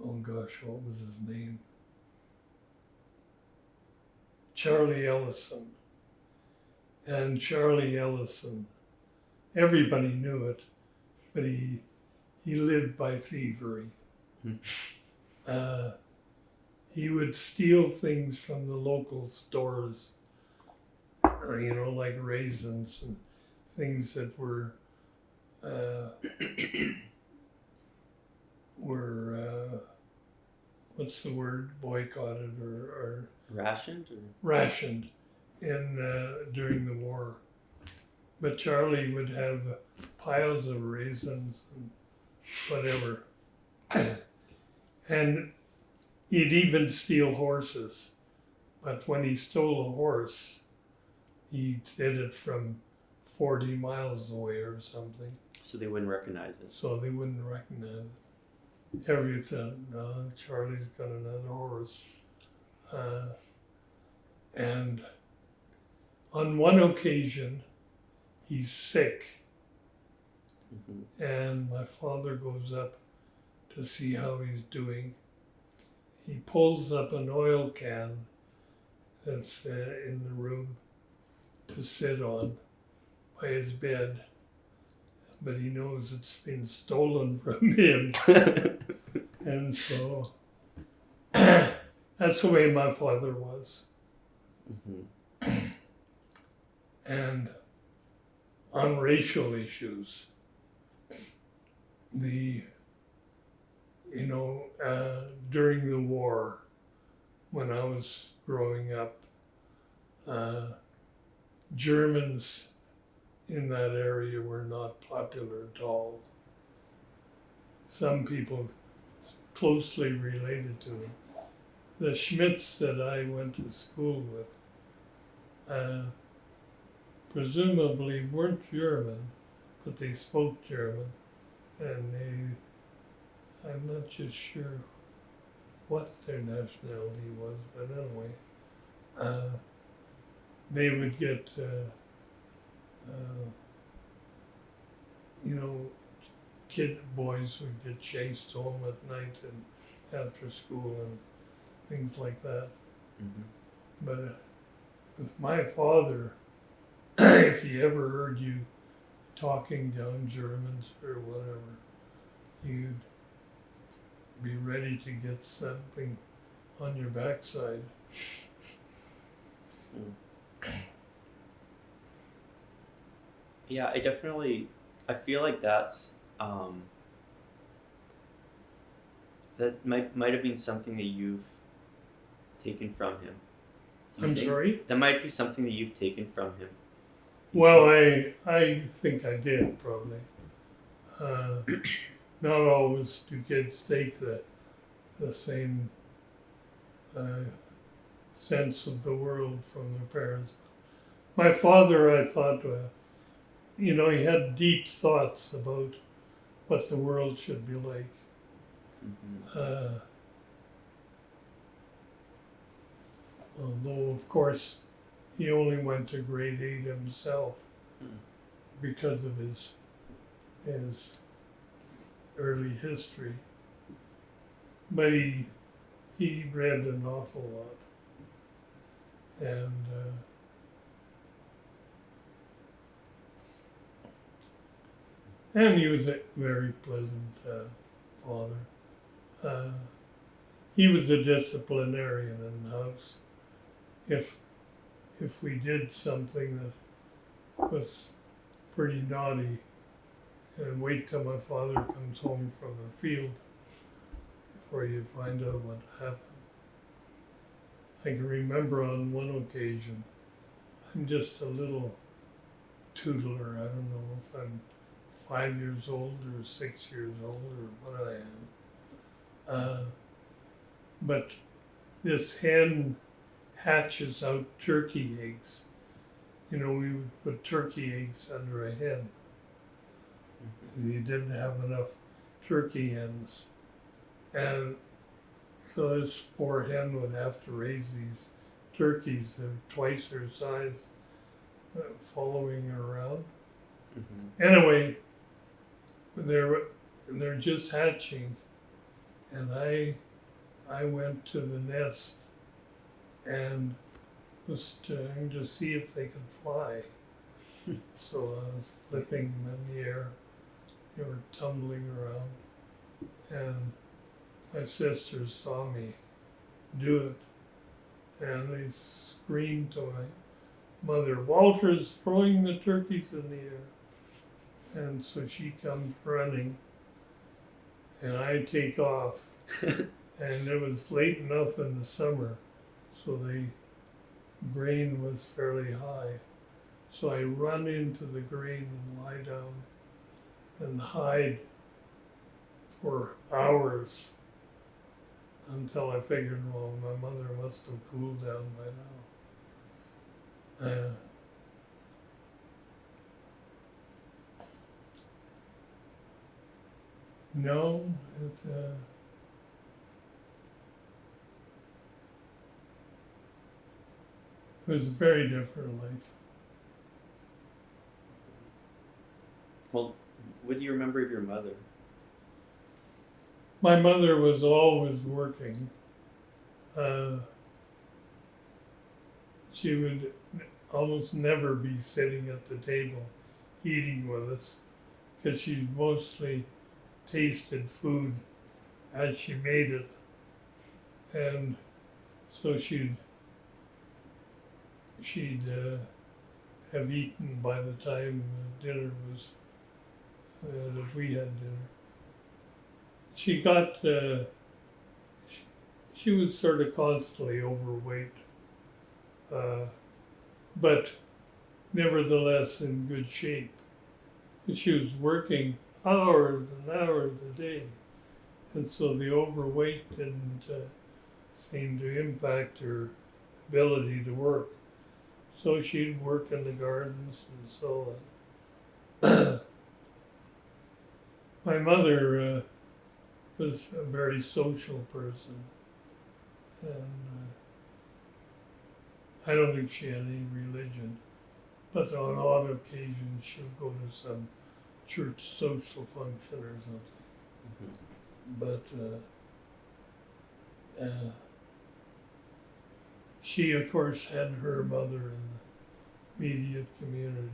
Oh gosh, what was his name? Charlie Ellison. And Charlie Ellison, everybody knew it, but he lived by thievery. He would steal things from the local stores, you know, like raisins and things that were what's the word, boycotted or rationed? Rationed in during the war. But Charlie would have piles of raisins and whatever. And he'd even steal horses. But when he stole a horse, he did it from 40 miles away or something. So they wouldn't recognize it. So they wouldn't recognize it. Everything, Charlie's got another horse. And on one occasion, he's sick. And my father goes up to see how he's doing. He pulls up an oil can that's in the room to sit on by his bed, but he knows it's been stolen from him. And so that's the way my father was. And on racial issues, during the war, when I was growing up, Germans in that area were not popular at all. Some people closely related to them. The Schmidts that I went to school with presumably weren't German, but they spoke German, and I'm not just sure what their nationality was, but anyway, they would get, boys would get chased home at night and after school and things like that. But with my father, if he ever heard you talking down Germans or whatever, you'd be ready to get something on your backside. Yeah, I feel like that's that might have been something that you've taken from him. I'm sorry? That might be something that you've taken from him. Well, I think I did, probably. Not always do kids take the same sense of the world from their parents. My father, I thought, he had deep thoughts about what the world should be like. Although, of course, he only went to grade 8 himself because of his early history. But he read an awful lot. And And he was a very pleasant father. Uh, he was a disciplinarian in the house. If we did something that was pretty naughty, and wait till my father comes home from the field before you find out what happened. I can remember on one occasion, I'm just a little toddler. I don't know if I'm 5 years old or 6 years old or what I am. But this hen hatches out turkey eggs. You know, we would put turkey eggs under a hen. You didn't have enough turkey hens. And so this poor hen would have to raise these turkeys that are twice her size, following her around. Mm-hmm. Anyway, they're just hatching, and I went to the nest and was trying to see if they could fly. So I was flipping them in the air. They were tumbling around, and my sisters saw me do it, and they screamed to my mother, "Walter's throwing the turkeys in the air." And so she comes running, and I take off. And it was late enough in the summer, so the grain was fairly high. So I run into the grain and lie down and hide for hours until I figured, well, my mother must have cooled down by now. No, it was a very different life. Well, what do you remember of your mother? My mother was always working. She would almost never be sitting at the table eating with us, because she mostly tasted food as she made it. And so she'd have eaten by the time dinner was, that we had dinner. She got, she was sort of constantly overweight, but nevertheless in good shape. And she was working hours and hours a day, and so the overweight didn't seem to impact her ability to work. So she'd work in the gardens and so on. My mother was a very social person, and I don't think she had any religion, but on odd occasions she'll go to some church social function or something. Mm-hmm. But she, of course, had her mother in the immediate community.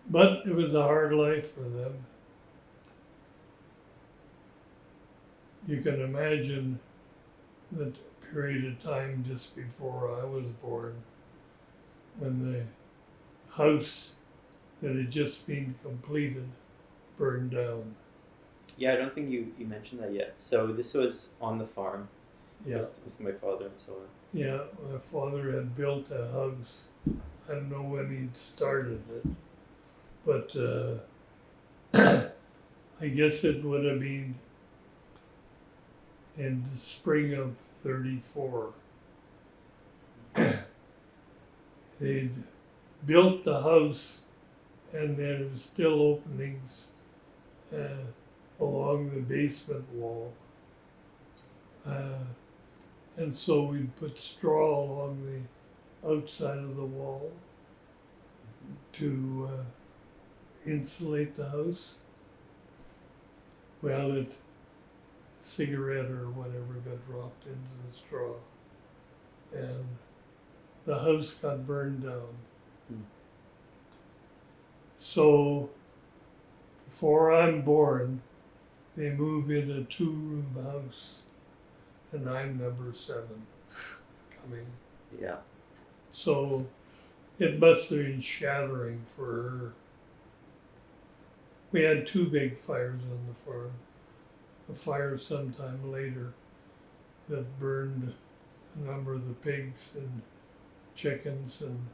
But it was a hard life for them. You can imagine the period of time just before I was born, when the house that had just been completed burned down. Yeah, I don't think you mentioned that yet. So this was on the farm. Yeah. With my father and so on. Yeah, my father had built a house. I don't know when he'd started it, but I guess it would have been in the spring of '34. They'd built the house, and there was still openings along the basement wall. And so we'd put straw along the outside of the wall to insulate the house. Well, a cigarette or whatever got dropped into the straw, and the house got burned down. Hmm. So before I'm born, they move in a 2-room house, and I'm number 7 coming. Yeah. So it must have been shattering for her. We had 2 big fires on the farm. A fire sometime later that burned a number of the pigs and chickens and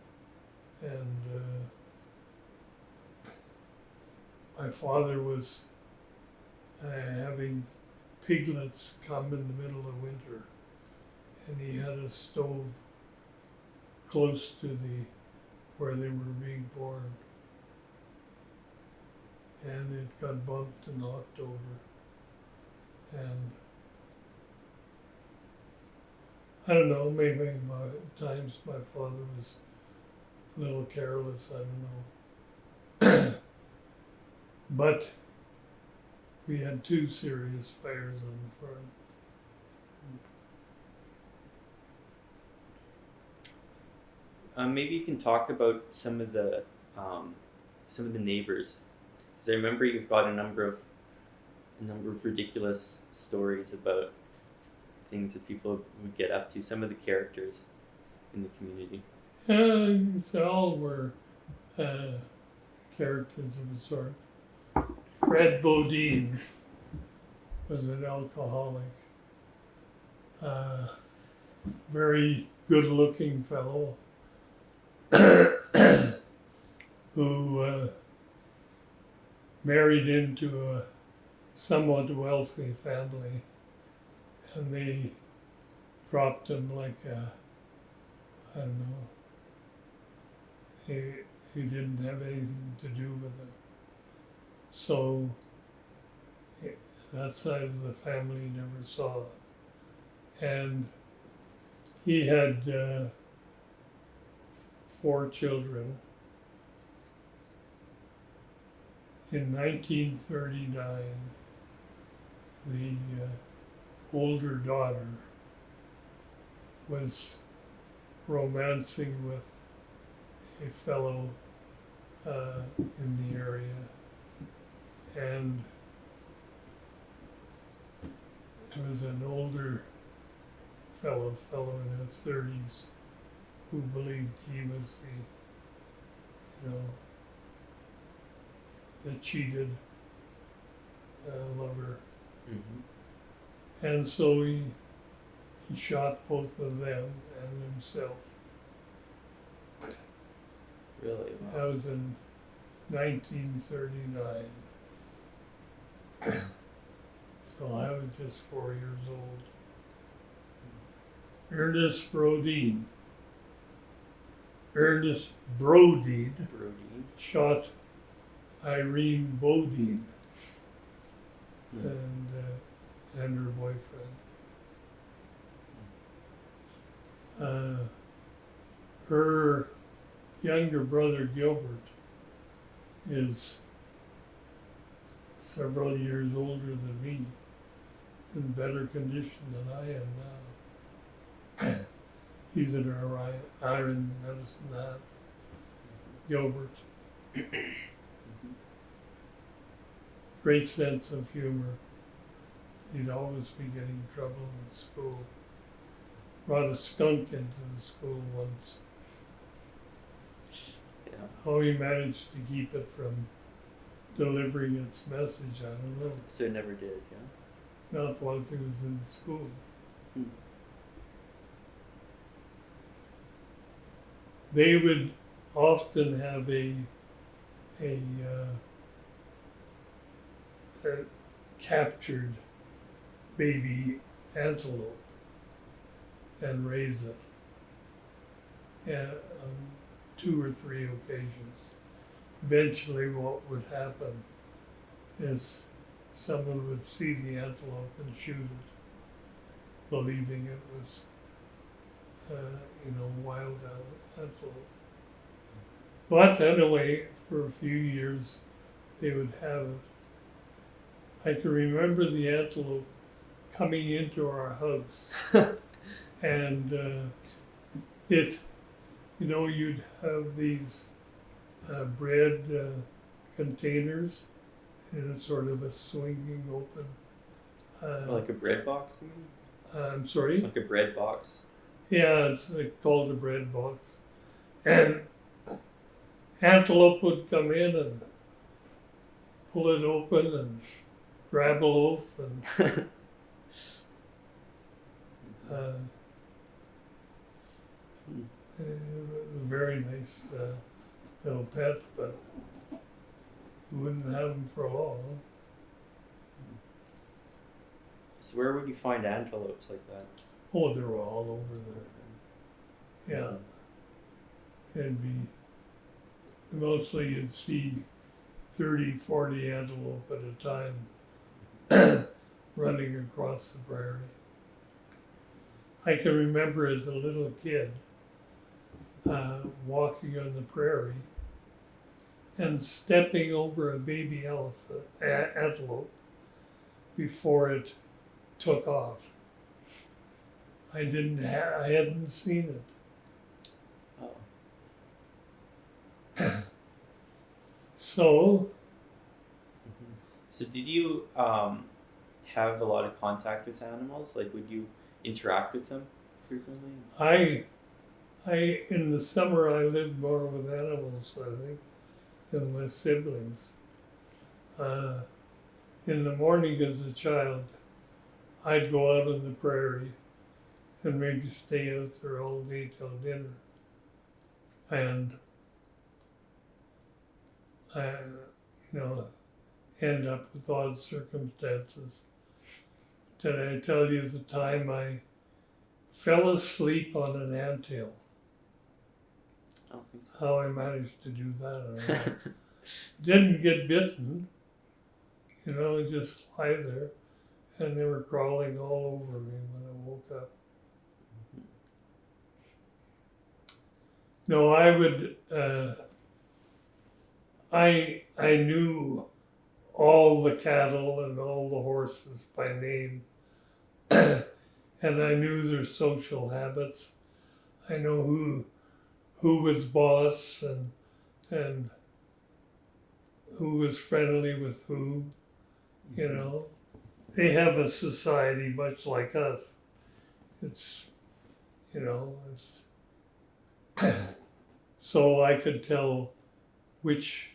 my father was having piglets come in the middle of winter, and he had a stove close to where they were being born, and it got bumped and knocked over, and I don't know, maybe times my father was a little careless, I don't know. But we had 2 serious fires on the farm. Maybe you can talk about some of the neighbors, because I remember you've got a number of ridiculous stories about things that people would get up to. Some of the characters in the community. They all were characters of a sort. Fred Bodine was an alcoholic, very good-looking fellow who married into a somewhat wealthy family, and they dropped him like I don't know. He didn't have anything to do with him. So that side of the family never saw it. And he had 4 children. In 1939, the older daughter was romancing with a fellow in the area, and it was an older fellow in his 30s who believed he was the cheated lover. Mm-hmm. And so he shot both of them and himself. Really? Wow. That was in 1939. So I was just 4 years old. Ernest Brodeen shot Irene Bodine and her boyfriend. Her younger brother Gilbert is several years older than me, in better condition than I am now. He's in our iron medicine lab. Gilbert. Great sense of humor. He'd always be getting in trouble in school. Brought a skunk into the school once. Yeah. How he managed to keep it from delivering its message, I don't know. So it never did, yeah? Not while he was in school. Hmm. They would often have a captured baby antelope and raise it on 2 or 3 occasions. Eventually what would happen is someone would see the antelope and shoot it, believing it was wild antelope. But anyway, for a few years they would have it. I can remember the antelope coming into our house, and it you'd have these bread containers in a sort of a swinging open. Like a bread box, you mean? I'm sorry? Like a bread box. Yeah, it's called a bread box. And antelope would come in and pull it open and grab a loaf and it was a very nice little pet, but you wouldn't have them for long. So where would you find antelopes like that? Oh, they were all over there. Yeah. It'd be, mostly you'd see 30, 40 antelope at a time running across the prairie. I can remember as a little kid walking on the prairie and stepping over a baby antelope before it took off. I hadn't seen it. Oh. So. So did you have a lot of contact with animals? Like, would you interact with them frequently? I in the summer I lived more with animals, I think, than my siblings. In the morning as a child, I'd go out on the prairie and maybe stay out there all day till dinner. And I, end up with odd circumstances. Did I tell you the time I fell asleep on an anthill? I don't think so. How I managed to do that, I don't know. Didn't get bitten, just lie there, and they were crawling all over me when I woke up. No, I would. I knew all the cattle and all the horses by name, and I knew their social habits. I know who was boss and who was friendly with who. They have a society much like us. It's so I could tell which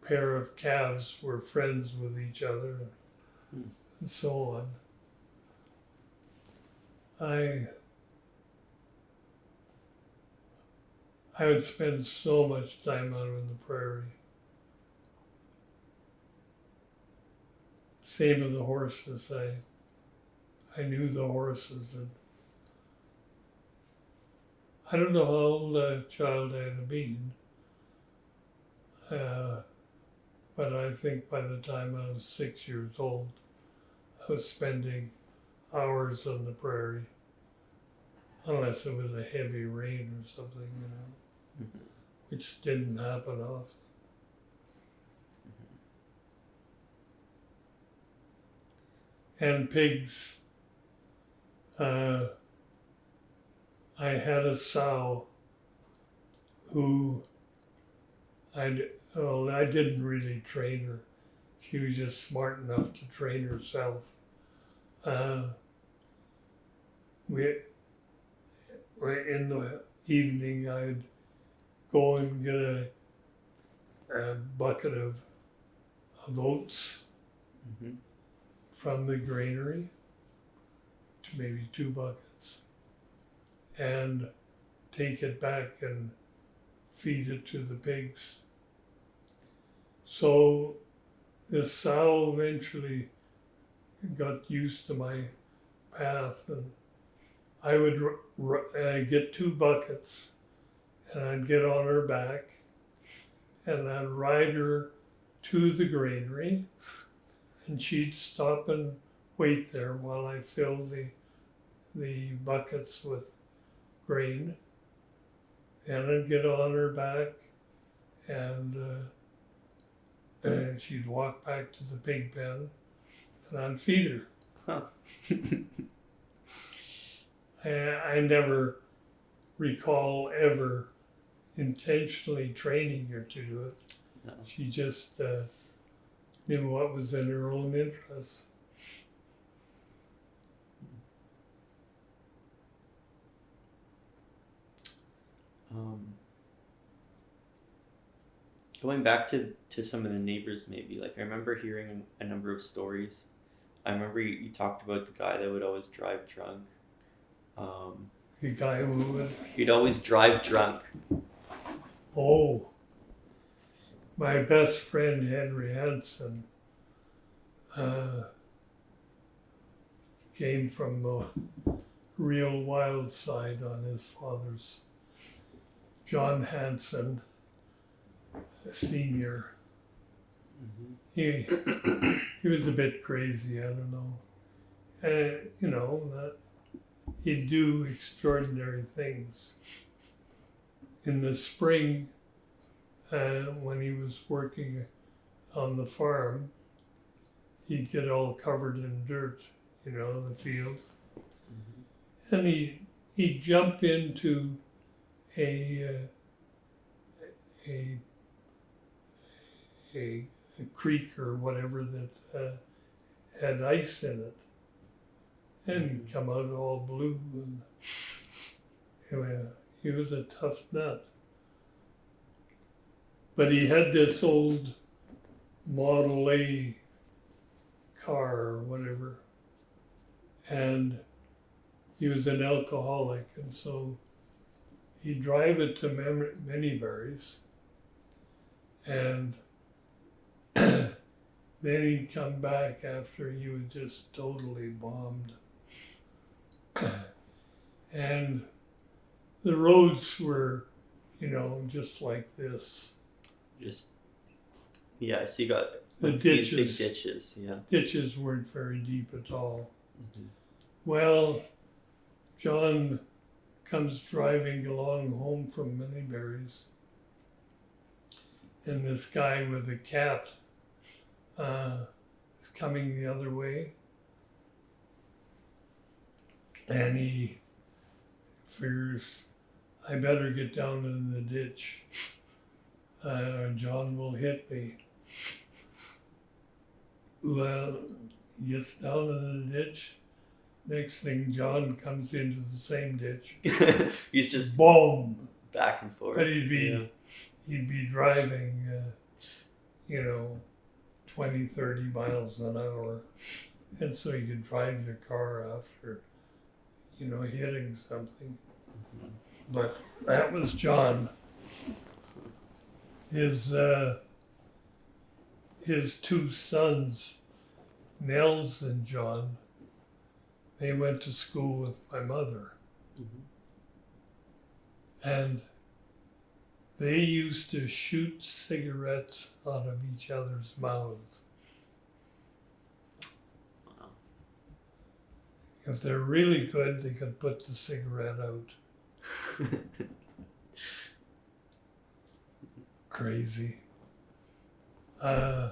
pair of calves were friends with each other and so on. I would spend so much time out on the prairie. Same with the horses. I knew the horses, and I don't know how old a child I had been, but I think by the time I was 6 years old, I was spending hours on the prairie, unless it was a heavy rain or something, which didn't happen often. And pigs. I had a sow who I didn't really train her. She was just smart enough to train herself. In the evening, I'd go and get a bucket of oats from the granary, to maybe 2 buckets, and take it back and feed it to the pigs. So this sow eventually got used to my path, and I would get 2 buckets, and I'd get on her back, and I'd ride her to the granary, and she'd stop and wait there while I filled the buckets with grain. And I'd get on her back, and she'd walk back to the pig pen, and I'd feed her. Huh. I never recall ever intentionally training her to do it. No. She just knew what was in her own interest. Going back to some of the neighbors, maybe, like, I remember hearing a number of stories. I remember you talked about the guy that would always drive drunk. The guy who would, He'd always drive drunk. oh, my best friend Henry Hansen came from the real wild side on his father's. John Hansen, Senior. He was a bit crazy, I don't know. You know, that he'd do extraordinary things. In the spring, when he was working on the farm, he'd get all covered in dirt, you know, the fields. And he'd jump into a creek or whatever that had ice in it, and he'd come out all blue, and he was a tough nut. But he had this old Model A car or whatever, and he was an alcoholic, and so he'd drive it to Manyberries, and then he'd come back after he was just totally bombed. And the roads were, you know, just like this. Just, yeah, so you got The these ditches. big ditches, yeah. Ditches weren't very deep at all. Mm-hmm. Well, John comes driving along home from Manyberries, and this guy with a cat is coming the other way, and he figures, I better get down in the ditch, or John will hit me. Well, he gets down in the ditch. Next thing, John comes into the same ditch. He's just boom, back and forth. but he'd be driving, 20, 30 miles an hour, and so you could drive your car after, hitting something. But that was John. His two sons, Nels and John, they went to school with my mother. And they used to shoot cigarettes out of each other's mouths. Wow. If they're really good, they could put the cigarette out. Crazy. Anyway,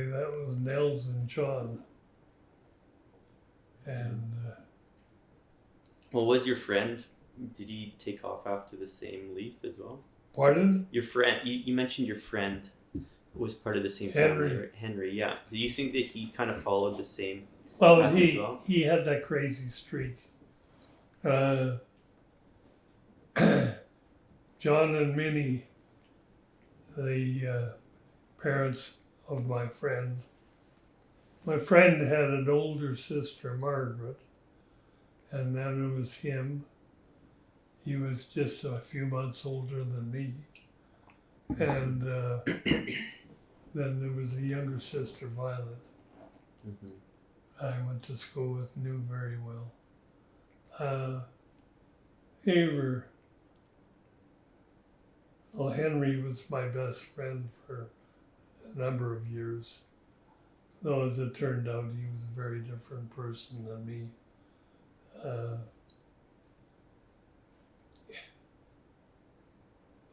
that was Nels and John. And Well, was your friend, did he take off after the same leaf as well? pardon? Your friend, you mentioned your friend was part of the same Henry. family, right? Henry, yeah. Do you think that he kind of followed the same Well, path as well? he had that crazy streak. John and Minnie, the parents of my friend. My friend had an older sister, Margaret, and then it was him. He was just a few months older than me. And then there was a younger sister, Violet. Mm-hmm. I went to school with, knew very well. Henry was my best friend for a number of years. Though as it turned out, he was a very different person than me.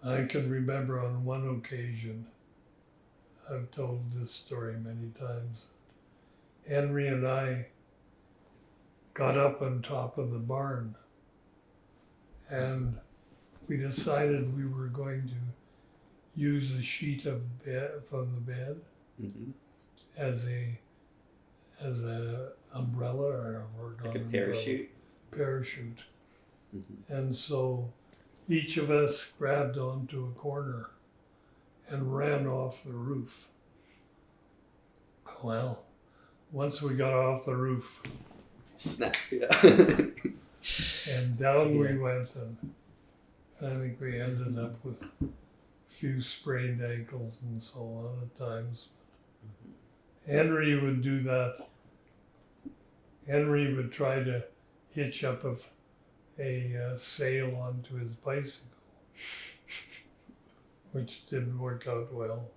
I can remember on one occasion, I've told this story many times, Henry and I got up on top of the barn, and we decided we were going to use a sheet of bed from the bed Mm-hmm. as a umbrella or Like a parachute. parachute. Mm-hmm. And so each of us grabbed onto a corner and ran off the roof. Well, once we got off the roof Snap. Yeah. and down we Yeah. went, and I think we ended up with a few sprained ankles and so on at times. Henry would do that. Henry would try to hitch up a sail onto his bicycle, which didn't work out well.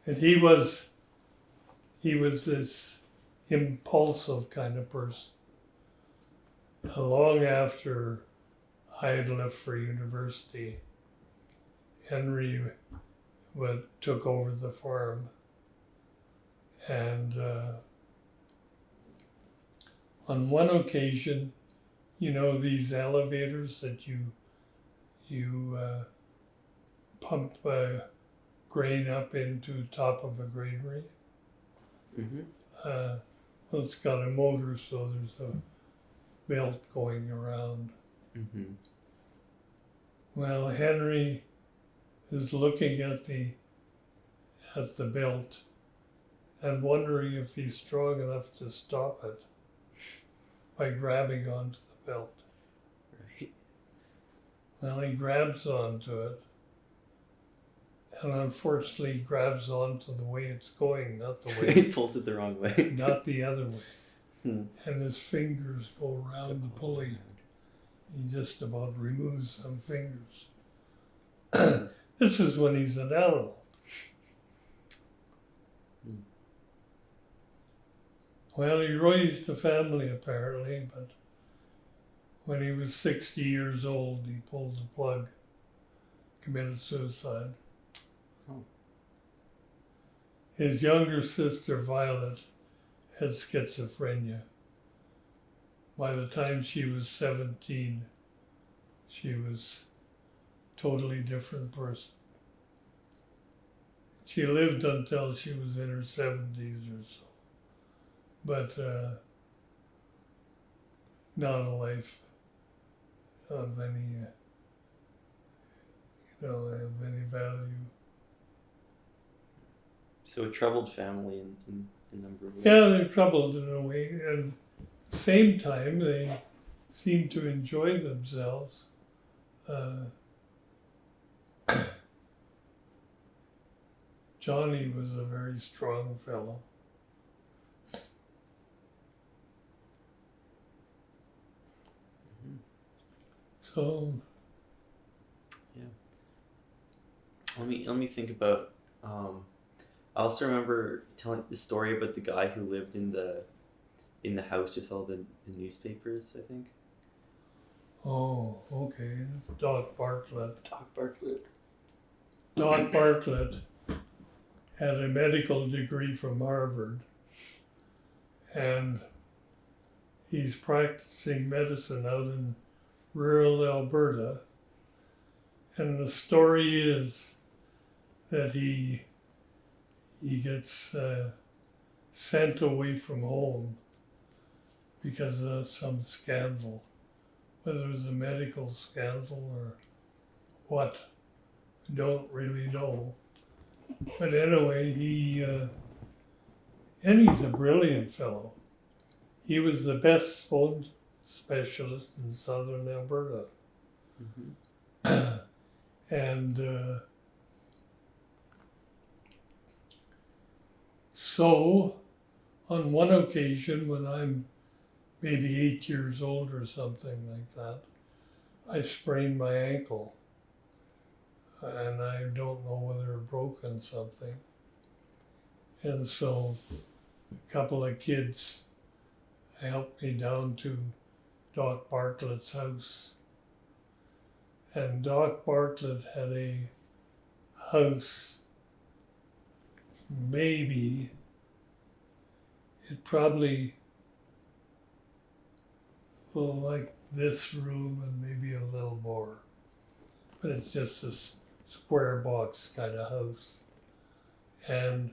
And he was this impulsive kind of person. Long after I had left for university, Henry took over the farm, and on one occasion, you know, these elevators that you pump grain up into top of a granary. Mm-hmm. Well, it's got a motor, so there's a belt going around. Mm-hmm. Well, Henry is looking at the belt and wondering if he's strong enough to stop it by grabbing onto the belt. Right. Well, he grabs onto it, and unfortunately he grabs onto the way it's going, not the He way, pulls it the wrong way. not the other way. Hmm. And his fingers go around the pulley. He just about removes some fingers. This is when he's an adult. Hmm. Well, he raised a family apparently, but when he was 60 years old, he pulled the plug, committed suicide. Oh. His younger sister, Violet, had schizophrenia. By the time she was 17, she was a totally different person. She lived until she was in her 70s or so, but not a life of any, of any value. So a troubled family in a number of ways. Yeah, they're troubled in a way, and at the same time, they seem to enjoy themselves. Johnny was a very strong fellow. Mhm. So, Let me think about. I also remember telling the story about the guy who lived in the house with all the newspapers. I think. oh, okay, Doc Bartlett. Doc Bartlett. Doc Bartlett had a medical degree from Harvard, and he's practicing medicine out in rural Alberta. And the story is that he gets sent away from home because of some scandal, whether it was a medical scandal or what, I don't really know. But anyway, and he's a brilliant fellow. He was the best bone specialist in southern Alberta. Mm-hmm. And so, on one occasion, when I'm maybe 8 years old or something like that, I sprained my ankle. And I don't know whether it broken something. And so a couple of kids helped me down to Doc Bartlett's house. And Doc Bartlett had a house, maybe, it probably well, like this room and maybe a little more. But it's just this square box kind of house. And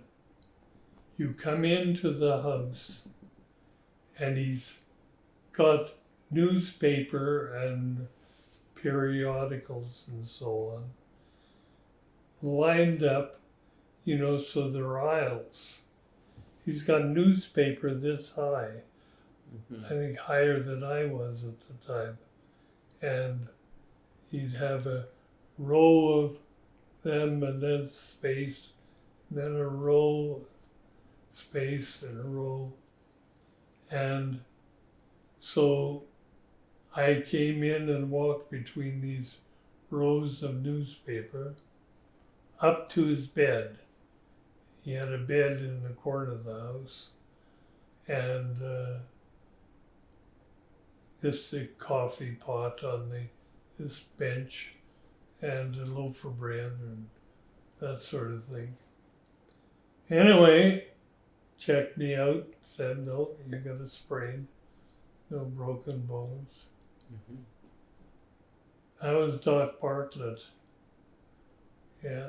you come into the house and he's got newspaper and periodicals and so on lined up, so they're aisles. He's got newspaper this high, I think higher than I was at the time. And he'd have a row of them and then space, and then a row, space, and a row. And so I came in and walked between these rows of newspaper up to his bed. He had a bed in the corner of the house, and just a coffee pot on this bench, and a loaf of bread and that sort of thing. Anyway, checked me out, said, no, you got a sprain, no broken bones. That was Doc Bartlett. Yeah.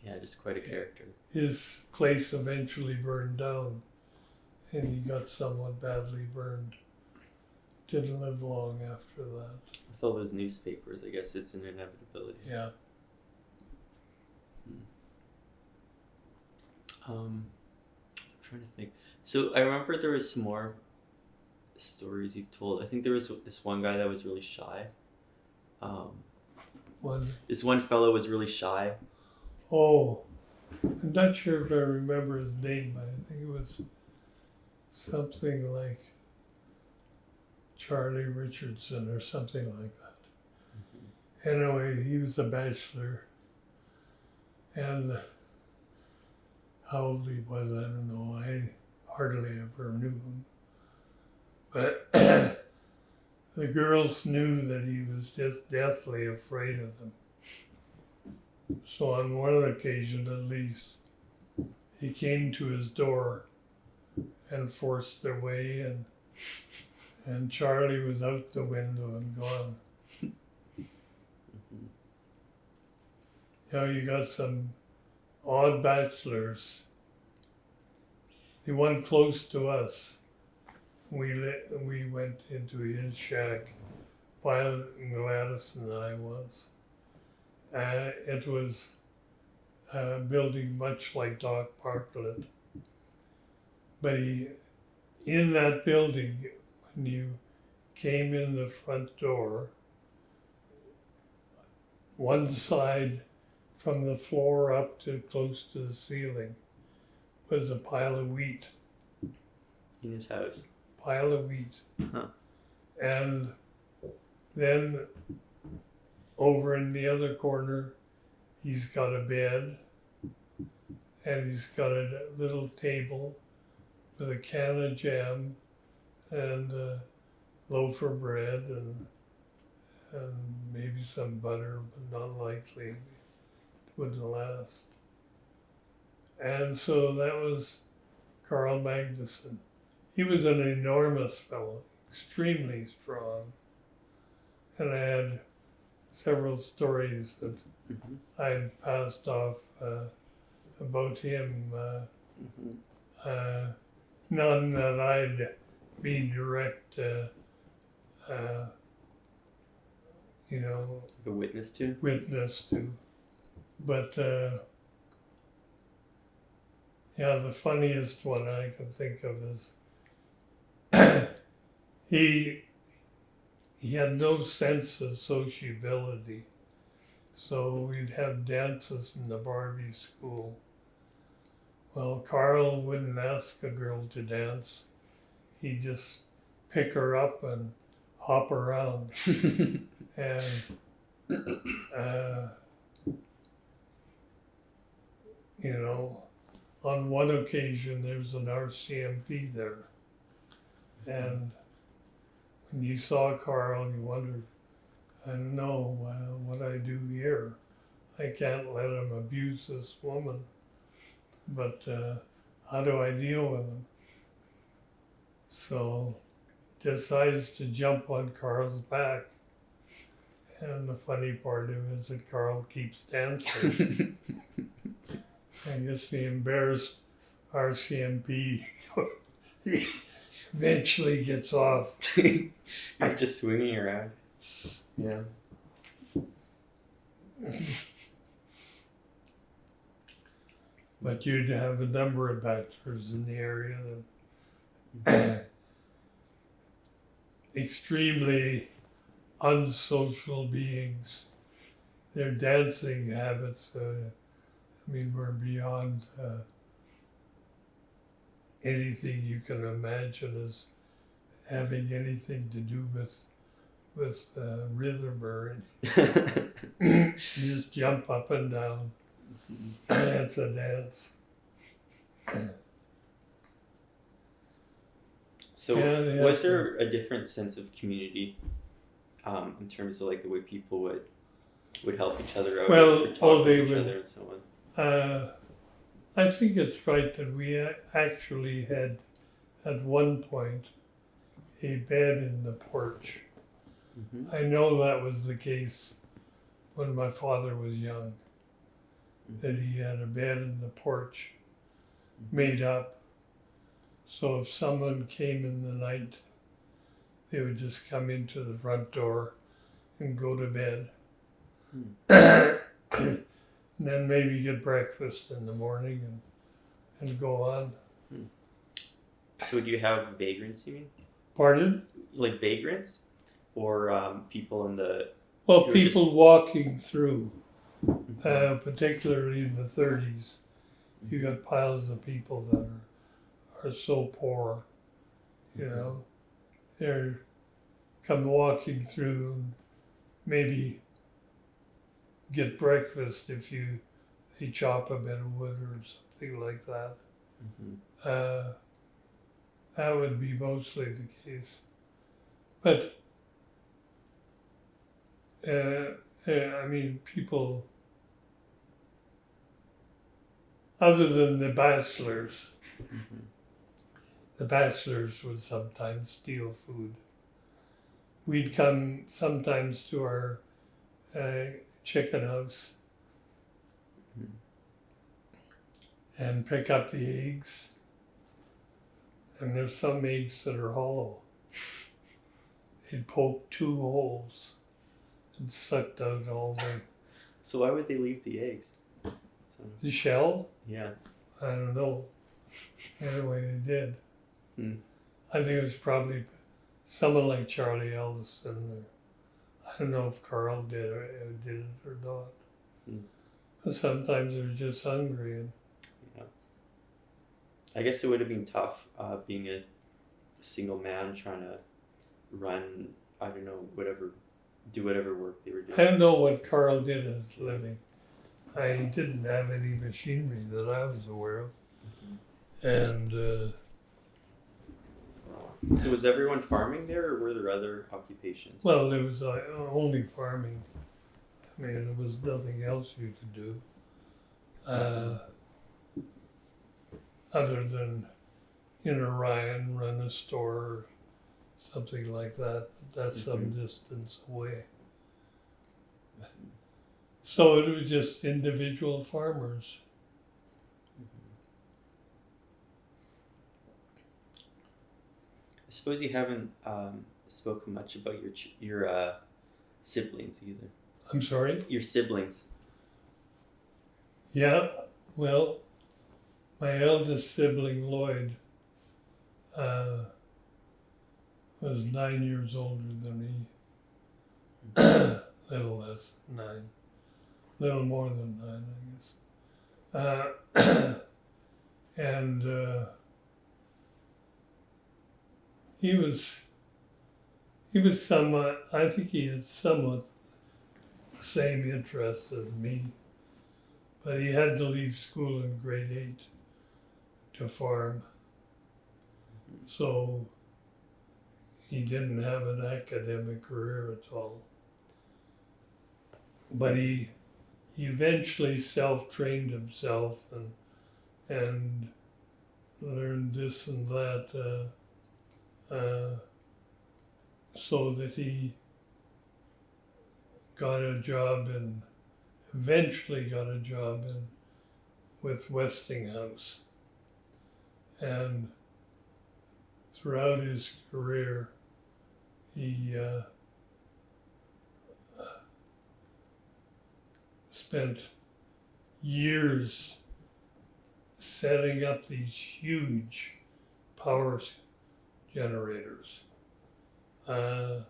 Yeah, just quite a character. His place eventually burned down, and he got somewhat badly burned. Didn't live long after that. With all those newspapers, I guess it's an inevitability. Yeah. I'm trying to think. So I remember there was some more stories you've told. I think there was this one guy that was really shy. This one fellow was really shy. Oh, I'm not sure if I remember his name. I think it was something like Charlie Richardson or something like that. Anyway, he was a bachelor, and how old he was, I don't know. I hardly ever knew him. But the girls knew that he was just deathly afraid of them. So on one occasion at least, he came to his door and forced their way in, and Charlie was out the window and gone. You got some odd bachilers. The one close to us, we went into his shack, Violet and Gladys and I was. It was a building much like Doc Bartlett. But in that building, when you came in the front door, one side from the floor up to close to the ceiling was a pile of wheat. In his house. Pile of wheat. Huh. And then over in the other corner, he's got a bed, and he's got a little table with a can of jam and a loaf of bread and maybe some butter, but not likely. It wouldn't last. And so that was Carl Magnuson. He was an enormous fellow, extremely strong. And I had several stories that I passed off about him. None that I'd be direct, A witness to? Witness to. But the funniest one I can think of is he had no sense of sociability. So we'd have dances in the Barbie school. Well, Carl wouldn't ask a girl to dance. He'd just pick her up and hop around. And on one occasion there was an RCMP there. And when you saw Carl, you wondered, I don't know what I do here. I can't let him abuse this woman, but how do I deal with him? So decides to jump on Carl's back. And the funny part of it is that Carl keeps dancing. I guess the embarrassed RCMP eventually gets off. He's just swinging around. Yeah. But you'd have a number of bachelors in the area that extremely unsocial beings. Their dancing habits, were beyond anything you can imagine as having anything to do with rhythm or anything. You just jump up and down. It's a dance. So, Yeah, was there a different sense of community in terms of like the way people would help each other out, Well, or talk they to each would. other and so on? I think it's right that we actually had, at one point, a bed in the porch. Mm-hmm. I know that was the case when my father was young, that he had a bed in the porch made up. So if someone came in the night, they would just come into the front door and go to bed. And then maybe get breakfast in the morning and go on. So would you have vagrants, you mean? Pardon? Like vagrants? Or people in the... Well, people walking through, particularly in the 30s, you got piles of people that are so poor, you know. They're come walking through and maybe get breakfast if they chop a bit of wood or something like that. That would be mostly the case. But people other than the bachelors, the bachelors would sometimes steal food. We'd come sometimes to our chicken house and pick up the eggs. And there's some eggs that are hollow. They'd poke 2 holes and sucked out all the... So why would they leave the eggs? The shell? Yeah. I don't know. Anyway, they did. I think it was probably someone like Charlie Ellison. I don't know if Carl did it or not. But sometimes they're just hungry. And I guess it would have been tough being a single man trying to run, I don't know, do whatever work they were doing. I don't know what Carl did as a living. I didn't have any machinery that I was aware of. And so was everyone farming there, or were there other occupations? well, there was only farming. I mean, there was nothing else you could do. Other than in Orion, run a store or something like that. But that's some distance away. So it was just individual farmers. I suppose you haven't spoken much about your siblings either. I'm sorry? Your siblings. Yeah, well, my eldest sibling, Lloyd, was 9 years older than me. Little less than 9. Little more than 9, I guess. And he was somewhat, I think he had somewhat the same interests as me, but he had to leave school in grade 8 to farm. So he didn't have an academic career at all. But he eventually self-trained himself and learned this and that so that he got a job and eventually got a job with Westinghouse. And throughout his career, he spent years setting up these huge power generators. You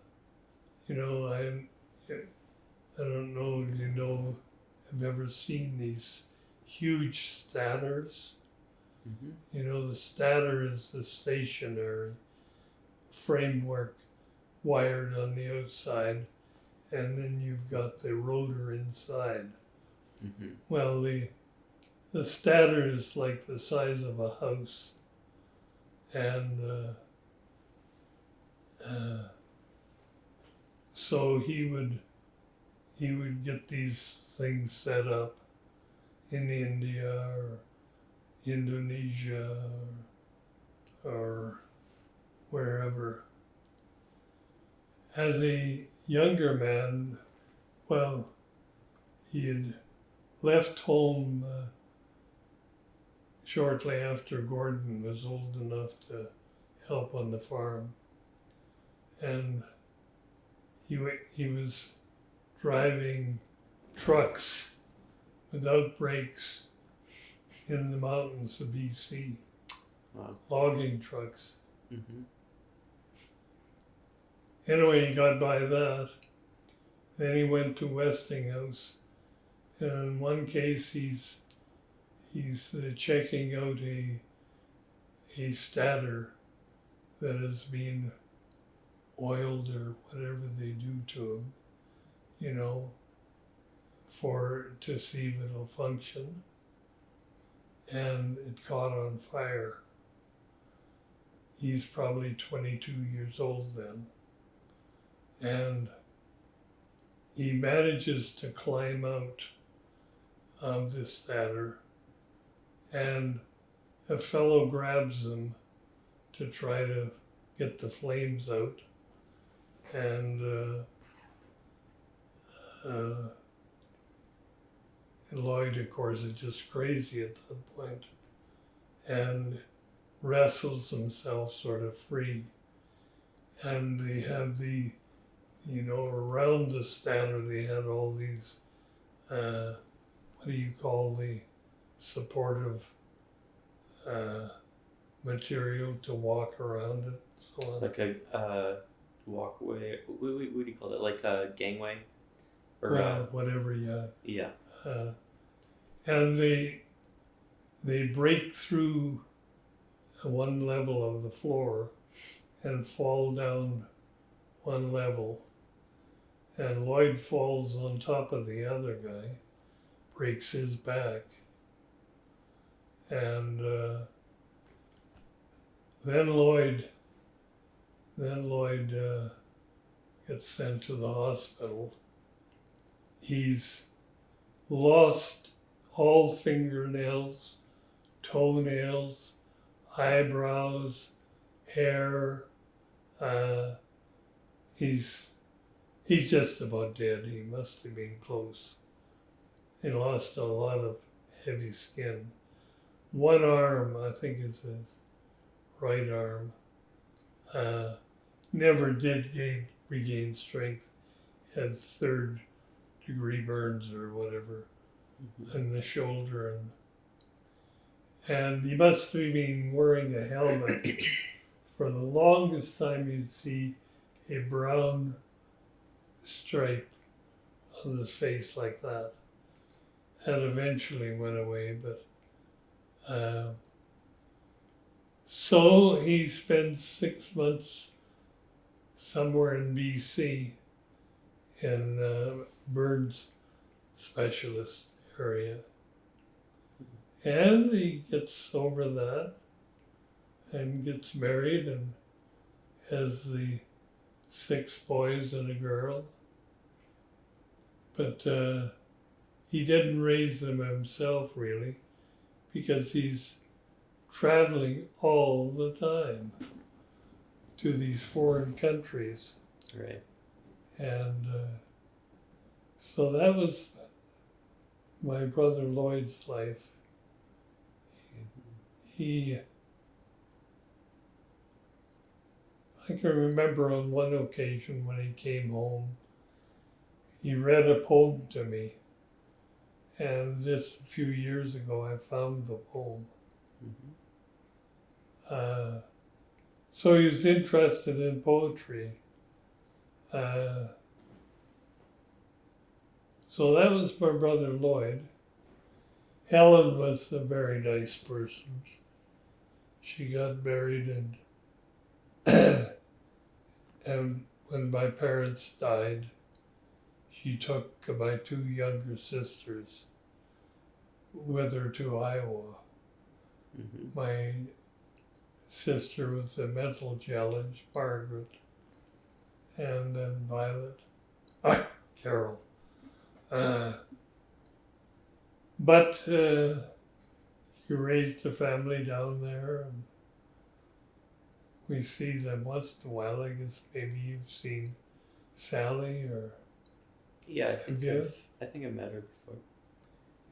know, I don't know if you know, have ever seen these huge stators. Mm-hmm. You know, the stator is the stationary framework wired on the outside, and then you've got the rotor inside. Mm-hmm. Well, the stator is like the size of a house, and so he would get these things set up in India or Indonesia or wherever. As a younger man, well, he had left home shortly after Gordon was old enough to help on the farm, and he was driving trucks without brakes in the mountains of BC. Wow. Logging trucks. Mm-hmm. Anyway, he got by that. Then he went to Westinghouse, and in one case he's checking out a stator that has been oiled or whatever they do to him, you know, to see if it'll function. And it caught on fire. He's probably 22 years old then. And he manages to climb out of the stator, and a fellow grabs him to try to get the flames out. And Lloyd, of course, is just crazy at that point and wrestles himself sort of free. And they have you know, around the stator, they had all these, what do you call the supportive material to walk around it? So on. Like a walkway. What do you call it? Like a gangway? Or Well, whatever, yeah. yeah. And they break through one level of the floor and fall down one level. And Lloyd falls on top of the other guy, breaks his back. And then Lloyd gets sent to the hospital. He's lost all fingernails, toenails, eyebrows, hair. He's just about dead. He must have been close. He lost a lot of heavy skin. One arm, I think it's his right arm, never did regain strength. He had third-degree burns or whatever in the shoulder, and he must have been wearing a helmet. For the longest time, you'd see a brown stripe on his face like that. That eventually went away, but so he spent 6 months somewhere in BC in burns specialist area. And he gets over that and gets married and has the 6 boys and a girl. But he didn't raise them himself, really, because he's traveling all the time. to these foreign countries. Right. And so that was my brother Lloyd's life. I can remember on one occasion when he came home, he read a poem to me. And just a few years ago, I found the poem. So he was interested in poetry. So that was my brother Lloyd. Helen was a very nice person. She got married and when my parents died, she took my two younger sisters with her to Iowa. My sister with a mental challenge, Margaret, and then Violet, Carol. But she raised a family down there, and we see them once in a while. I guess maybe you've seen Sally, or Yeah, I think I've met her before.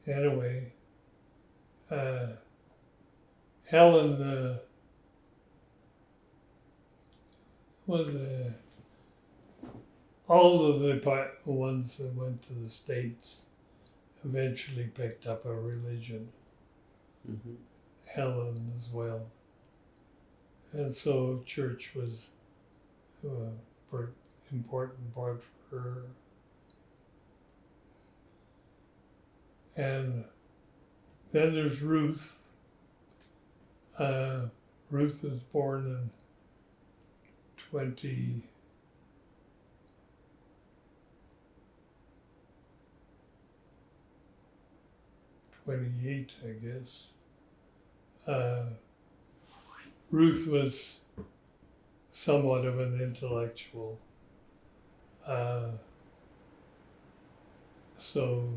Anyway, Helen was all of the ones that went to the States eventually picked up a religion. Helen as well. And so church was an important part for her. And then there's Ruth. Ruth was born in 28, I guess. Ruth was somewhat of an intellectual. So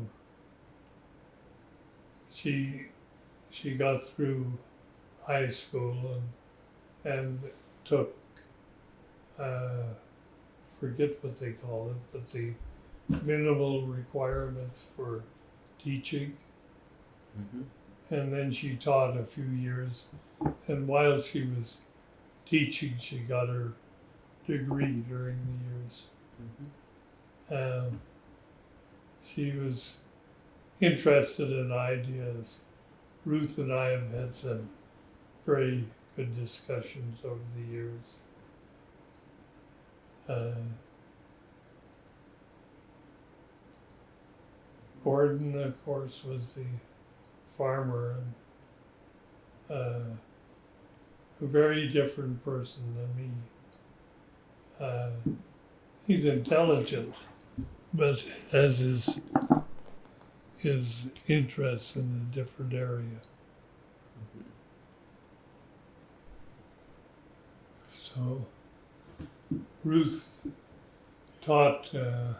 she got through high school and took, forget what they call it, but the minimal requirements for teaching. And then she taught a few years, and while she was teaching, she got her degree during the years. She was interested in ideas. Ruth and I have had some very good discussions over the years. Gordon, of course, was the farmer, and a very different person than me. He's intelligent, but has his interests in a different area. So Ruth taught a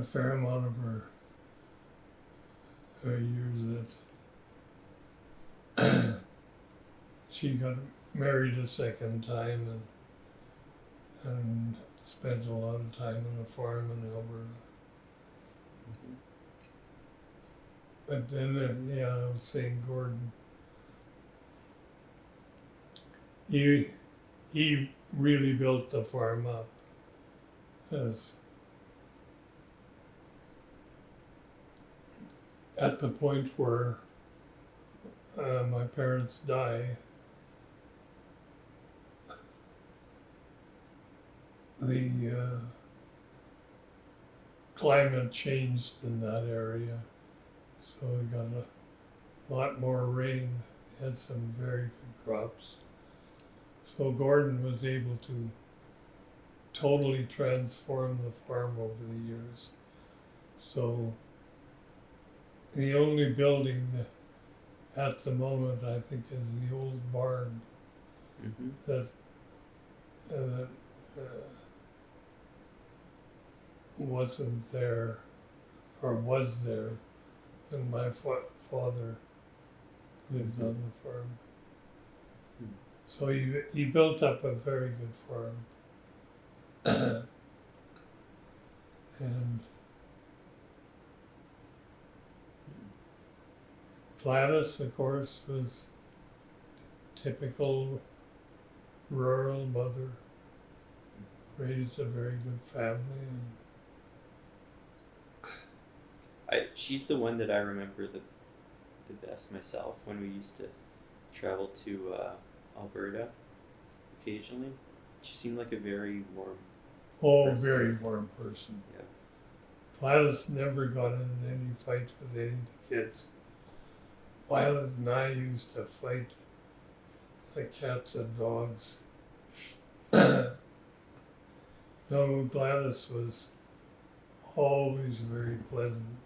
fair amount of her years that she got married a second time and spent a lot of time on a farm in Alberta. But then, I was saying Gordon, he really built the farm up. At the point where my parents die, the climate changed in that area, so we got a lot more rain, had some very good crops. So Gordon was able to totally transform the farm over the years. So the only building at the moment, I think, is the old barn that wasn't there, or was there, when my father lived on the farm. So he built up a very good farm. And Gladys, of course, was typical rural mother, raised a very good family. And She's the one that I remember the best myself when we used to travel to Alberta occasionally. She seemed like a very warm person. Very warm person. Yeah. Gladys never got in any fight with any of the kids. Violet and I used to fight like cats and dogs. No, Gladys was always very pleasant.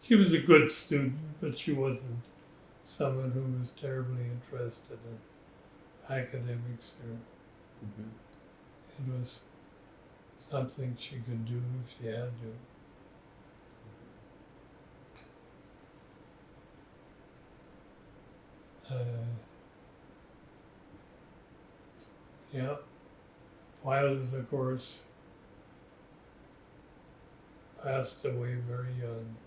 She was a good student, but she wasn't someone who was terribly interested in academics. It was something she could do if she had to. Yeah, Violet, of course, passed away very young,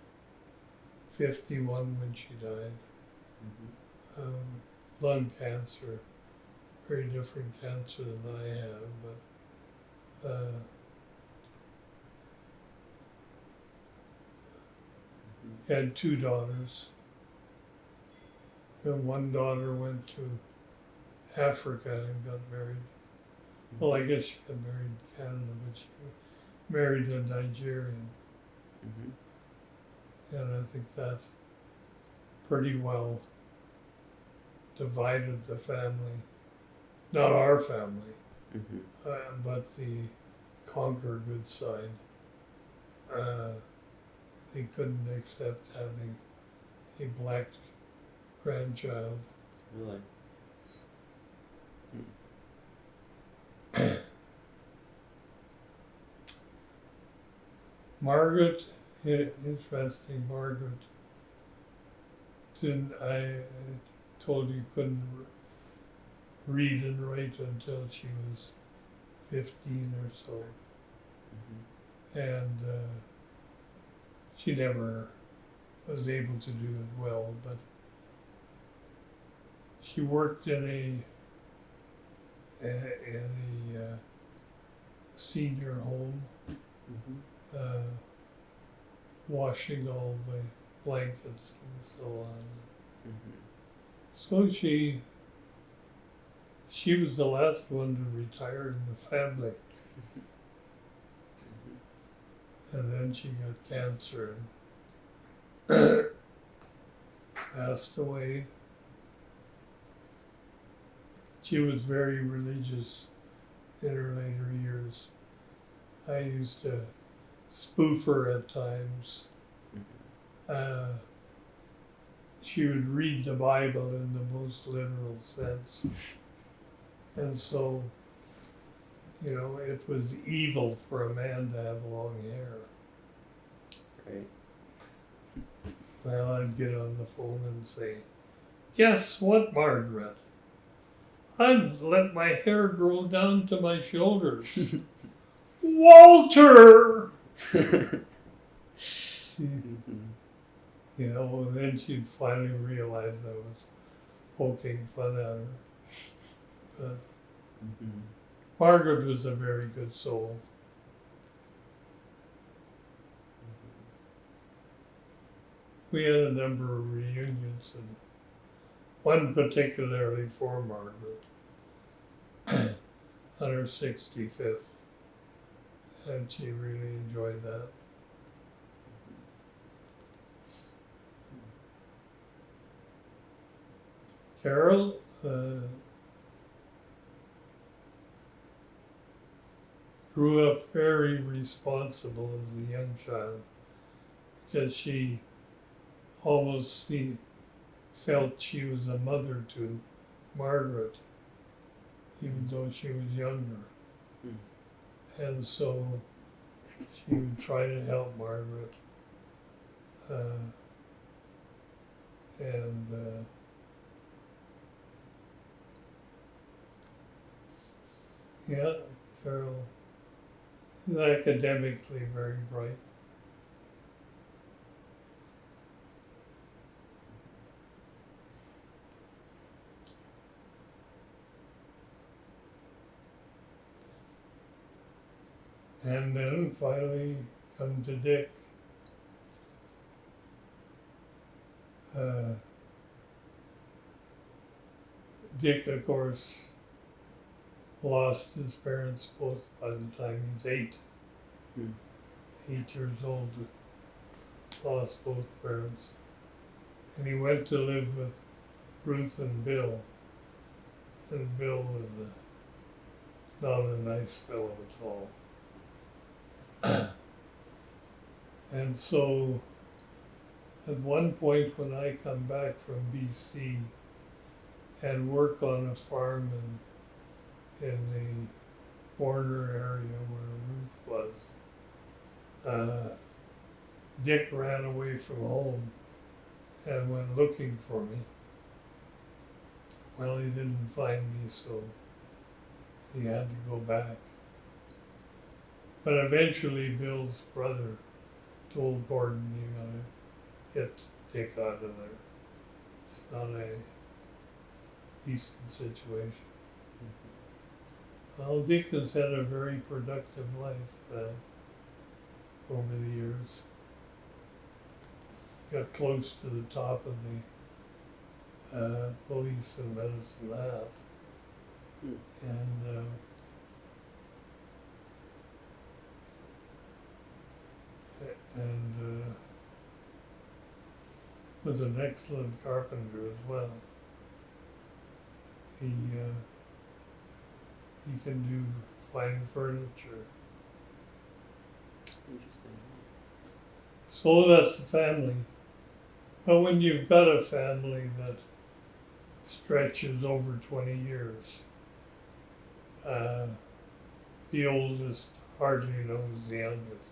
51 when she died. Lung cancer, very different cancer than I have, but had two daughters. And one daughter went to Africa and got married. Well, I guess she got married in Canada, but she married a Nigerian. And I think that pretty well divided the family. Not our family, but the Concord side. They couldn't accept having a black grandchild. Really? Margaret, interesting, Margaret. I told you couldn't read and write until she was 15 or so. And she never was able to do it well, but she worked in a senior home, washing all the blankets and so on. So she was the last one to retire in the family. And then she got cancer and passed away. She was very religious in her later years. I used to spoof her at times. She would read the Bible in the most literal sense. And so, it was evil for a man to have long hair. Right. Well, I'd get on the phone and say, "Guess what, Margaret? I've let my hair grow down to my shoulders." Walter! And then she'd finally realize I was poking fun at her. But Margaret was a very good soul. We had a number of reunions, and one particularly for Margaret on her 65th, and she really enjoyed that. Carol grew up very responsible as a young child because she almost felt she was a mother to Margaret, even though she was younger. And so she would try to help Margaret. Yeah, Carol is academically very bright. And then finally come to Dick. Uh, Dick, of course, lost his parents both by the time he was 8. Hmm. 8 years old, lost both parents. And he went to live with Ruth and Bill. And Bill was not a nice fellow at all. And so at one point when I come back from BC and work on a farm in the Warner area where Ruth was, Dick ran away from home and went looking for me. Well, he didn't find me, so he had to go back. But eventually Bill's brother told Gordon, you gotta get Dick out of there. It's not a decent situation. Well, Dick has had a very productive life over the years. Got close to the top of the police and medicine lab. And was an excellent carpenter as well. He can do fine furniture. Interesting. So that's the family. But when you've got a family that stretches over 20 years, the oldest hardly knows the youngest.